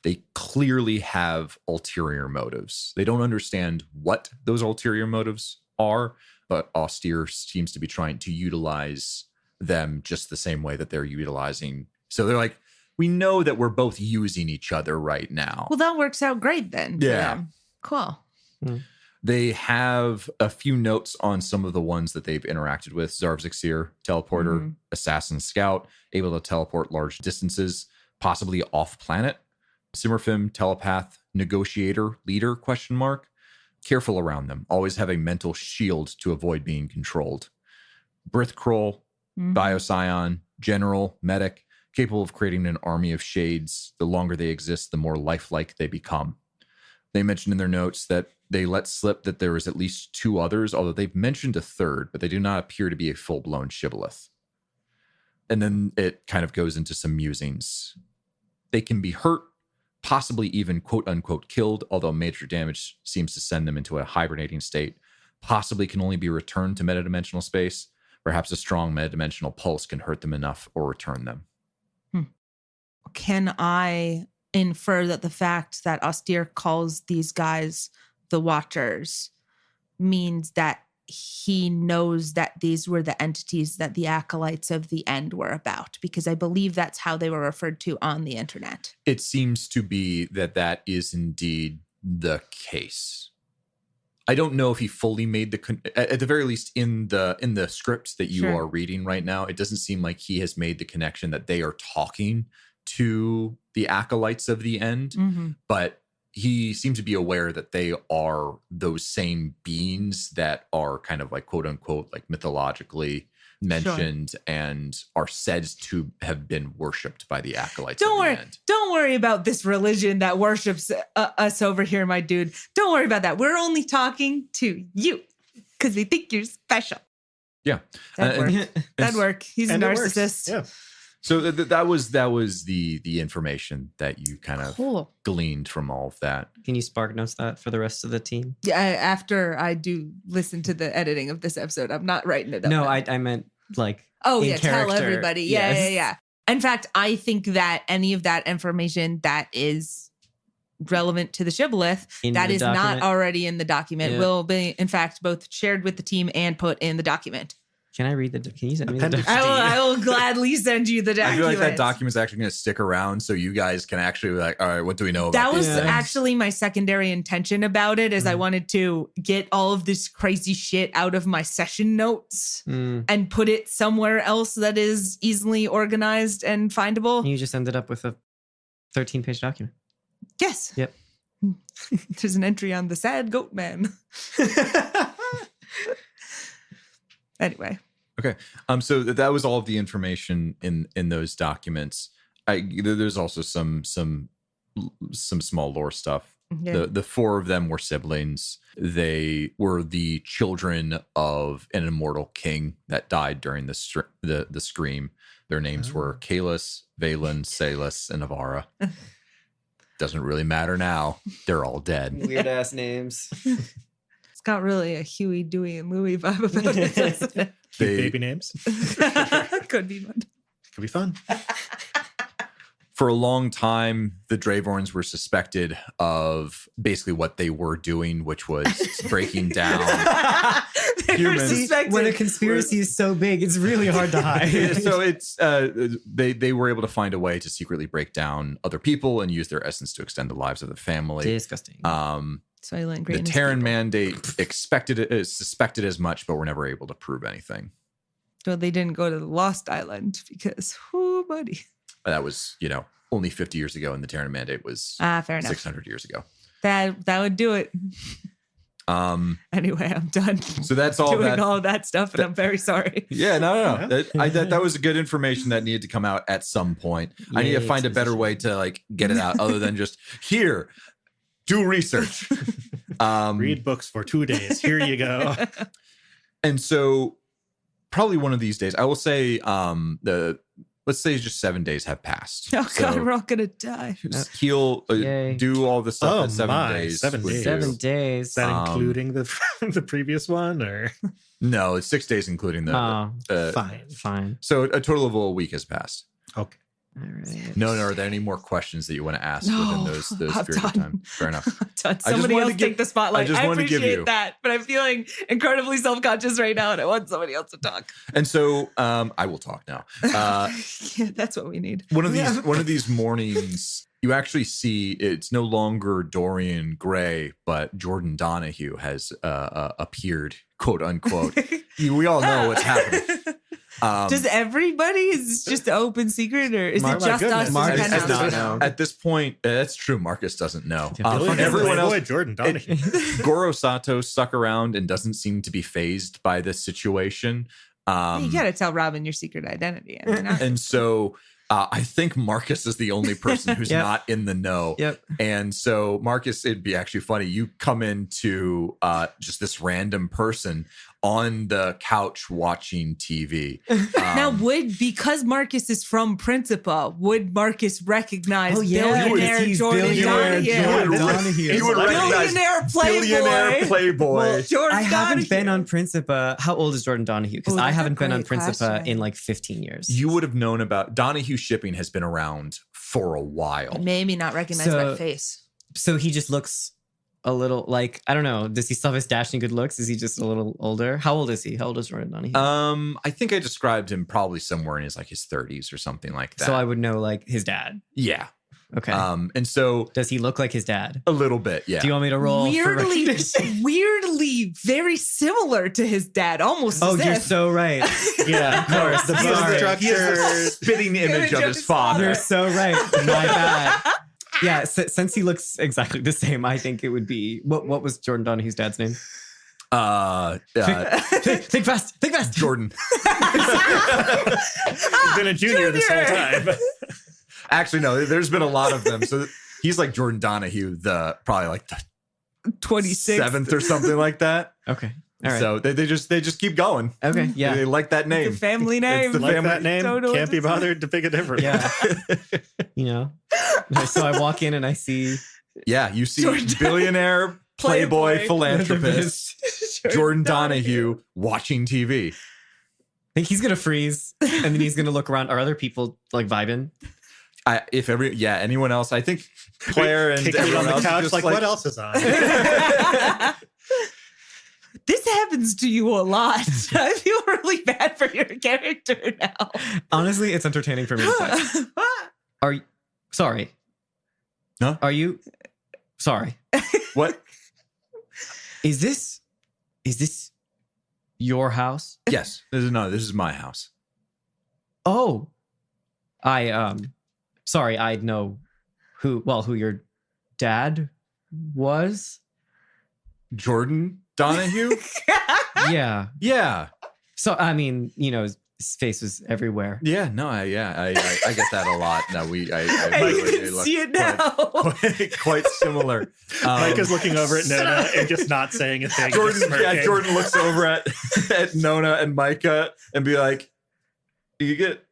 They clearly have ulterior motives. They don't understand what those ulterior motives are, but Austere seems to be trying to utilize them just the same way that they're utilizing. So they're like, we know that we're both using each other right now. Well, that works out great then. Yeah. Cool. Mm. They have a few notes on some of the ones that they've interacted with. Zarvzixir, teleporter, assassin scout, able to teleport large distances, possibly off planet. Simmerfim, telepath, negotiator, leader, ? Careful around them. Always have a mental shield to avoid being controlled. Brithkroll, Bioscion, general, medic, capable of creating an army of shades. The longer they exist, the more lifelike they become. They mentioned in their notes that they let slip that there is at least 2 others, although they've mentioned a third, but they do not appear to be a full-blown Shibboleth. And then it kind of goes into some musings. They can be hurt, possibly even quote-unquote killed, although major damage seems to send them into a hibernating state. Possibly can only be returned to metadimensional space. Perhaps a strong metadimensional pulse can hurt them enough or return them. Can I infer that the fact that Austere calls these guys the Watchers means that he knows that these were the entities that the Acolytes of the End were about? Because I believe that's how they were referred to on the internet. It seems to be that is indeed the case. I don't know if he fully made at the very least in the script that you are reading right now, it doesn't seem like he has made the connection that they are talking to the Acolytes of the End, but he seems to be aware that they are those same beings that are kind of like quote unquote like mythologically mentioned and are said to have been worshipped by the Acolytes of the End. Don't worry about this religion that worships us over here, my dude. Don't worry about that. We're only talking to you because we think you're special. Yeah. That'd work. He's a narcissist. Yeah. So that was the information that you kind of gleaned from all of that. Can you spark notes that for the rest of the team? Yeah, after I do listen to the editing of this episode, I'm not writing it up. No, I meant like tell character. everybody. Yeah. In fact, I think that any of that information that is relevant to the Shibboleth that is not already in the document will be, in fact, both shared with the team and put in the document. Can I read can you send me the document? I will gladly send you the document. I feel like that document's actually going to stick around so you guys can actually be like, all right, what do we know about that was actually my secondary intention about it is I wanted to get all of this crazy shit out of my session notes and put it somewhere else that is easily organized and findable. And you just ended up with a 13-page document. Yes. Yep. There's an entry on the sad goat man. Anyway. Okay. So that was all of the information in those documents. There's also some small lore stuff. Yeah. The 4 of them were siblings. They were the children of an immortal king that died during the Scream. Their names were Kalis, Valen, Salus, and Avara. Doesn't really matter now. They're all dead. Weird ass names. It's got really a Huey, Dewey, and Louie vibe about it, doesn't it? Baby names. Could be fun. Could be fun. For a long time, the Dravorns were suspected of basically what they were doing, which was breaking down humans. When a conspiracy is so big, it's really hard to hide. So it's they were able to find a way to secretly break down other people and use their essence to extend the lives of the family. Disgusting. The Terran mandate suspected as much, but were never able to prove anything. Well, they didn't go to the Lost Island because, whoo, buddy. That was, only 50 years ago, and the Terran mandate was fair enough. 600 years ago. That would do it. Anyway, I'm done. So that's all doing all of that stuff, and I'm very sorry. Yeah, no. That was good information that needed to come out at some point. I need to find a better way to like get it out other than just here, do research. Read books for 2 days. Here you go. And so probably one of these days, I will say let's say just 7 days have passed. Oh God, we're all gonna die. He'll do all the stuff in 7 days. 7 days. 7 days. Is that including the previous one, or no? It's 6 days including the fine. So a total of a week has passed. Okay. All right. No, are there any more questions that you want to ask within those period of time? Fair enough. Somebody else take the spotlight. I appreciate that, but I'm feeling incredibly self-conscious right now, and I want somebody else to talk. And so I will talk now. Yeah, that's what we need. One of these mornings, you actually see it's no longer Dorian Gray, but Jordan Donahue has appeared, quote unquote. We all know what's happening. Does everybody? Is just an open secret, or is it just us? Marcus does not know. At this point, that's true. Marcus doesn't know. Everyone else, Jordan Donahue. Goro Sato stuck around and doesn't seem to be phased by this situation. You gotta tell Robin your secret identity. And so I think Marcus is the only person who's not in the know. Yep. And so Marcus, it'd be actually funny. You come into just this random person on the couch watching TV. Now, because Marcus is from Principa, would Marcus recognize billionaire Jordan Donahue? He would recognize billionaire playboy. Well, I haven't been on Principa. How old is Jordan Donahue? Because I haven't been on Principa in like 15 years. You would have known about Donahue Shipping has been around for a while. Maybe not recognize my face. So he just looks a little like, I don't know. Does he still have his dashing good looks? Is he just a little older? How old is he? How old is Jordan Donahue? I think I described him probably somewhere in his 30s or something like that. So I would know like his dad. Yeah. Okay. And so does he look like his dad? A little bit, yeah. Do you want me to roll? Weirdly, very similar to his dad, almost. Oh, you're so right. Yeah, of course. The bone structure, spitting image of his father. You're so right. My bad. Yeah, since he looks exactly the same, I think it would be what was Jordan Donahue's dad's name? Think fast. Jordan. He's been a junior this whole time. Actually, no, there's been a lot of them. So he's like Jordan Donahue, probably like the 26th 7th or something like that. Okay. All right. So they just keep going. Okay. Yeah. They like that name. It's a family name. It's the like family that name. Can't be bothered to pick a different one. So I walk in and I see. Yeah, you see billionaire, playboy, philanthropist, Jordan Donahue watching TV. I think he's gonna freeze, and then he's gonna look around. Are other people like vibing? Anyone else? I think Claire and everyone on the else couch. Like, what else is on? This happens to you a lot. I feel really bad for your character now. Honestly, it's entertaining for me to say. Are you sorry? No. Are you sorry? What? Is this your house? Yes. This is my house. Oh. Sorry, I know who your dad was. Jordan Donahue? Yeah. Yeah. So I mean, his face was everywhere. Yeah, no, I get that a lot. No, I see it now. Quite similar. Mike is looking over at Nona and just not saying a thing. Jordan looks over at Nona and Micah and be like, "You get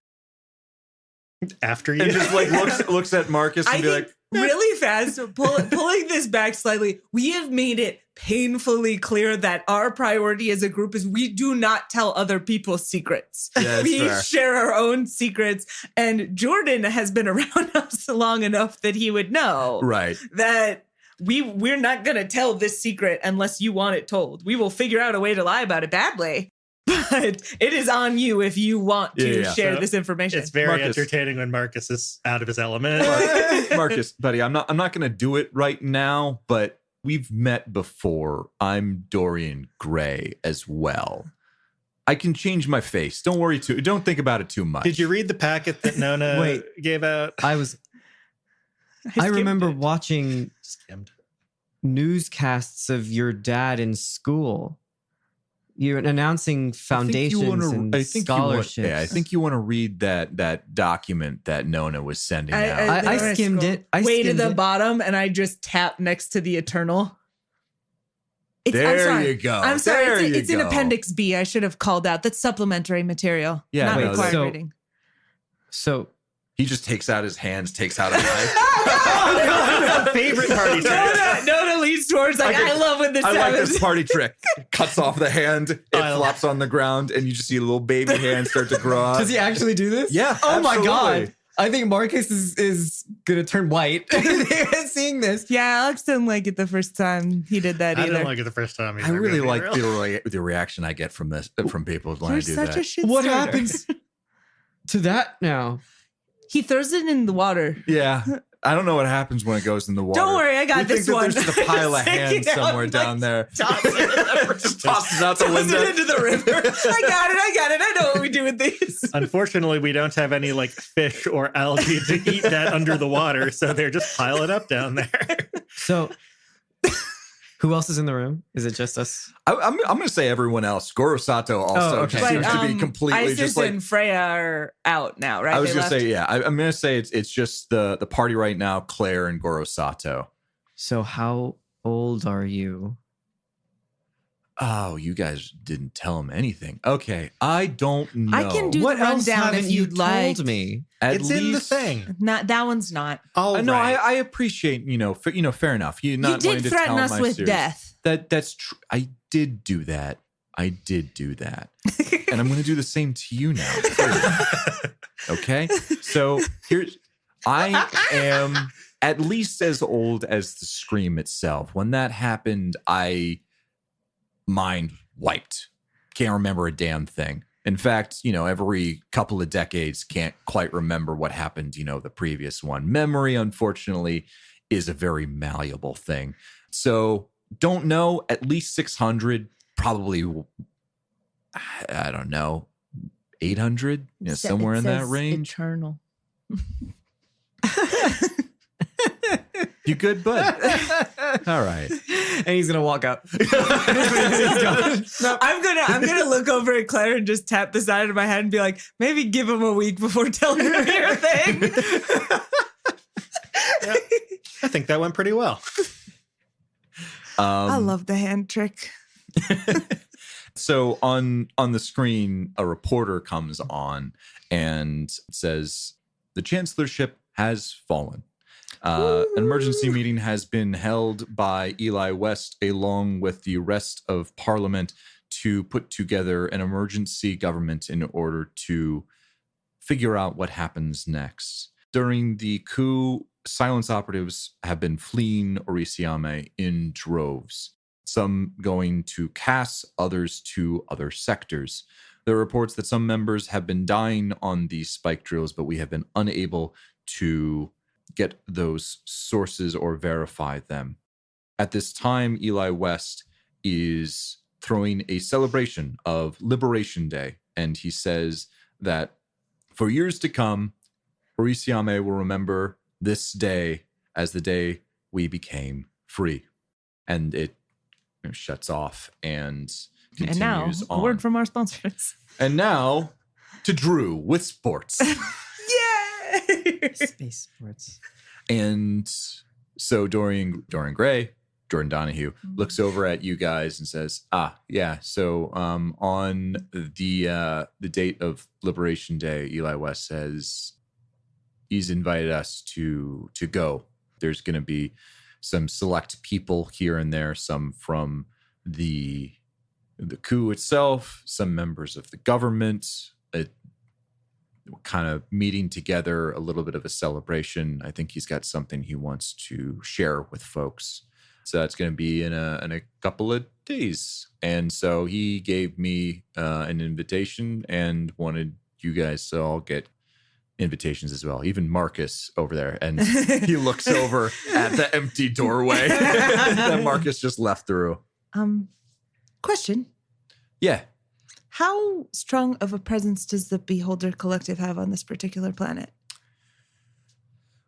after you," and just like looks at Marcus and be like, really fast, pulling this back slightly, we have made it painfully clear that our priority as a group is we do not tell other people's secrets. Yeah, we share our own secrets. And Jordan has been around us long enough that he would know that we're not going to tell this secret unless you want it told. We will figure out a way to lie about it badly. But it is on you if you want to share this information. It's very entertaining when Marcus is out of his element. Marcus, buddy, I'm not going to do it right now, but we've met before. I'm Dorian Gray as well. I can change my face. Don't worry don't think about it too much. Did you read the packet that Nona gave out? I remember watching. Skimmed. newscasts of your dad in school. You're announcing foundations and scholarships. I think you want to read that document that Nona was sending out. I skimmed it. Way to the bottom, and I just tapped next to the Eternal. There you go. I'm sorry. It's in Appendix B. I should have called out. That's supplementary material. Yeah, not required reading. So he just takes out his hands, takes out a knife. Favorite party trick. Nona leads towards I love when this happens. I like this party trick. Cuts off the hand, it flops on the ground, and you just see a little baby hand start to grow up. Does he actually do this? Yeah. Oh absolutely. my God. I think Marcus is gonna turn white seeing this. Yeah, Alex didn't like it the first time he did that either. I didn't like it the first time either. I really like the reaction I get from people when I do that. A shit What starter. happens to that now? He throws it in the water. Yeah. I don't know what happens when it goes in the water. Don't worry, I got this one. There's just a pile of hands somewhere down there. Just tosses out the window. It into the river. I got it. I know what we do with these. Unfortunately, we don't have any fish or algae to eat that under the water, so they're just piling up down there. So, who else is in the room? Is it just us? I'm going to say everyone else. Goro Sato also just seems to be completely Isis just and Freya are out now, right? I was going to say, yeah. I'm going to say it's just the party right now, Claire and Goro Sato. So how old are you? Oh, you guys didn't tell him anything. Okay, I don't know. I can do What the else rundown haven't if you you'd like. told me? It's in the thing. Not that one's not. Oh, No, right. I appreciate fair enough. You not You wanting did to threaten tell us my with series. death. That's true. I did do that, and I'm going to do the same to you now. Too. Okay, so I am at least as old as the Scream itself. When that happened, mind wiped. Can't remember a damn thing. In fact, every couple of decades can't quite remember what happened, the previous one. Memory, unfortunately, is a very malleable thing. So don't know, at least 600, probably, I don't know, 800, somewhere in that range. Eternal. You good, bud? All right. And he's gonna walk out. I'm gonna look over at Claire and just tap the side of my head and be like, maybe give him a week before telling her your thing. Yeah, I think that went pretty well. I love the hand trick. So on the screen, a reporter comes on and says, the Chancellorship has fallen. An emergency meeting has been held by Eli West along with the rest of Parliament to put together an emergency government in order to figure out what happens next. During the coup, silence operatives have been fleeing Orisiame in droves, some going to Cass, others to other sectors. There are reports that some members have been dying on these spike drills, but we have been unable to get those sources or verify them. At this time, Eli West is throwing a celebration of Liberation Day, and he says that for years to come, Orisiame will remember this day as the day we became free. And it shuts off and continues now, on. A word from our sponsors. And now to Drew with sports. Yay! Space sports. And so Jordan Donahue looks over at you guys and says, so on the date of Liberation Day, Eli West says he's invited us to go. There's going to be some select people here and there, some from the coup itself, some members of the government, kind of meeting together, a little bit of a celebration. I think he's got something he wants to share with folks. So that's going to be in a couple of days. And so he gave me an invitation and wanted you guys to all get invitations as well. Even Marcus over there. And he looks over at the empty doorway that Marcus just left through. Question. Yeah. How strong of a presence does the Beholder Collective have on this particular planet?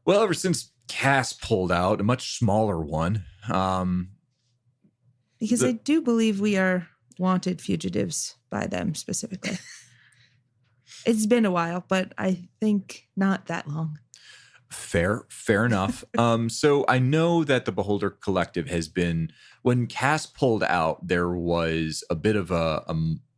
Well, ever since Cass pulled out, a much smaller one. Because I do believe we are wanted fugitives by them specifically. It's been a while, but I think not that long. Fair enough. So I know that the Beholder Collective has been, when Cass pulled out, there was a bit of a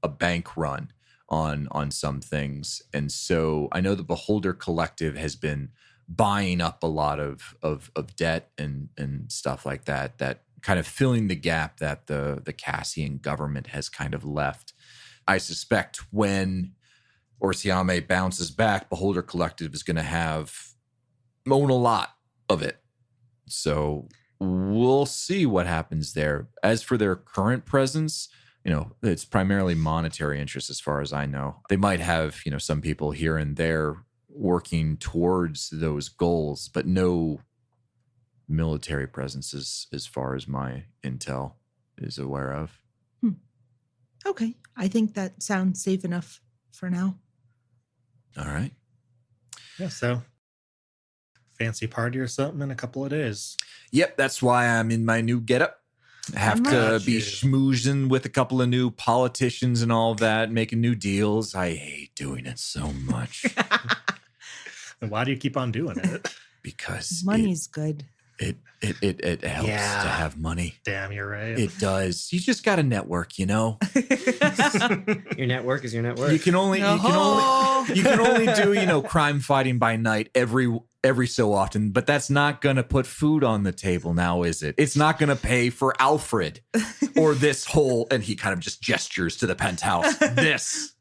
bank run on some things. And so I know the Beholder Collective has been buying up a lot of debt and stuff like that kind of filling the gap that the Cassian government has kind of left. I suspect when Orsiame bounces back, Beholder Collective is going to own a lot of it. So we'll see what happens there. As for their current presence, it's primarily monetary interest as far as I know. They might have, some people here and there working towards those goals, but no military presence as far as my intel is aware of. Okay. I think that sounds safe enough for now. All right. Yeah, so fancy party or something in a couple of days. Yep, that's why I'm in my new getup. Have to be schmoozing with a couple of new politicians and all that, making new deals. I hate doing it so much. And why do you keep on doing it? Because money's good. It helps to have money. Damn, you're right. It does. You just got to network, Your network is your network. You can only do, crime fighting by night every so often, but that's not going to put food on the table now, is it? It's not going to pay for Alfred or this whole, and he kind of just gestures to the penthouse. This.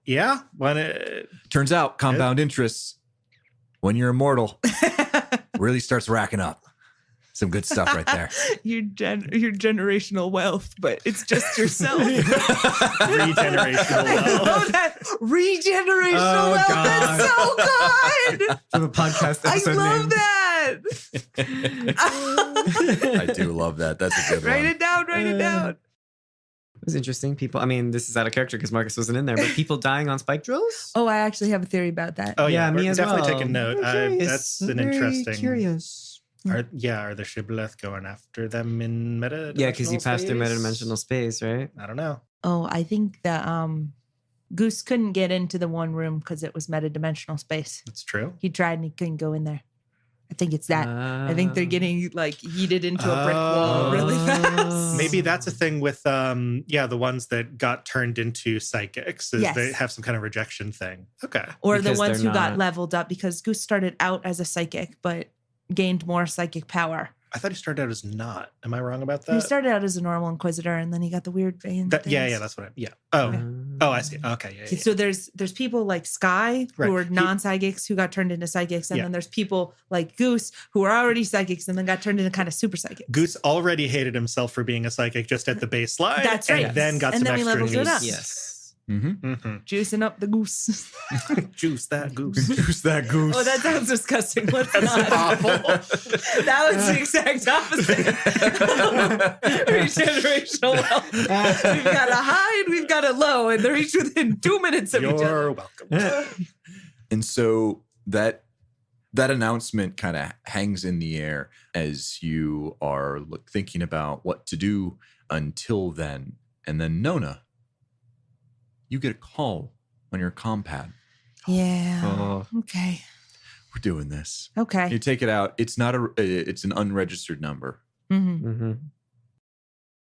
Yeah. Turns out compound interests, when you're immortal, really starts racking up. Some good stuff right there. Your generational wealth, but it's just yourself. Regenerational wealth. I love that. Regenerational wealth. God. That's so good. For the podcast episode I love name. that. I do love that. That's a good one. Write it down. It was interesting. People, this is out of character because Marcus wasn't in there, but people dying on spike drills? Oh, I actually have a theory about that. Oh, yeah. me We're as definitely well. taking note. That's an interesting. Curious. Are the Shibboleth going after them in meta? Yeah, because you passed through metadimensional space, right? I don't know. Oh, I think that Goose couldn't get into the one room because it was metadimensional space. That's true. He tried and he couldn't go in there. I think it's that. I think they're getting heated into a brick wall really fast. Maybe that's a thing with the ones that got turned into psychics. Is They have some kind of rejection thing. Okay. Or Because the ones they're who got not- leveled up because Goose started out as a psychic but gained more psychic power. I thought he started out as not. Am I wrong about that? He started out as a normal inquisitor and then he got the weird vein. Yeah, that's what Oh, I see. Okay, yeah. So there's people like Sky who Right. are non-psychics who got turned into psychics, and Yeah. then there's people like Goose who are already psychics and then got turned into kind of super psychics. Goose already hated himself for being a psychic just at the baseline. That's right. And then got And some then we extra leveled it up. juice. Yes. Mm-hmm. Juicing up the goose. Juice that goose. Juice that goose. Oh, that sounds disgusting. Let's That's not. awful. That was the exact opposite. Regenerational wealth. We've got a high and we've got a low, and they're each within 2 minutes of each other. You're welcome. And so that announcement kind of hangs in the air as you are thinking about what to do until then. And then Nona, you get a call on your compad. Yeah. Oh. Okay. We're doing this. Okay. You take it out. It's not it's an unregistered number. Mm-hmm. Mm-hmm.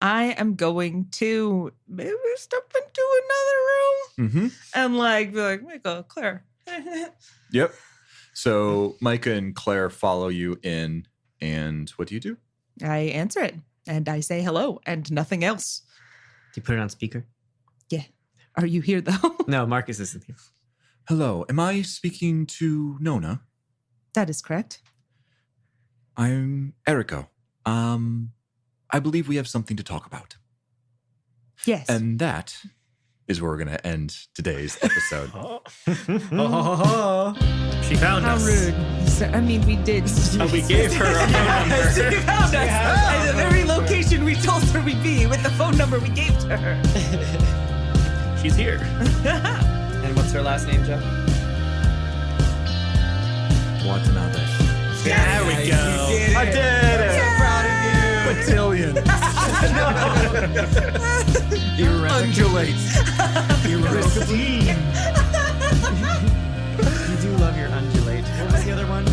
I am going to maybe step into another room Mm-hmm. and be like, Michael, Claire. Yep. So Micah and Claire follow you in, and what do you do? I answer it and I say hello and nothing else. Do you put it on speaker? Yeah. Are you here though? No, Marcus isn't here. Hello, am I speaking to Nona? That is correct. I'm Eriko. I believe we have something to talk about. Yes. And that is where we're going to end today's episode. She found How us. rude. I mean, we did. We gave her a phone number. She found us at the very location we told her we'd be with the phone number we gave to her. She's here. And what's her last name, Joe? Watanabe. There we go. I did it. Yeah. Proud of you. Batillion. Undulates. You do love your undulate. What was the other one?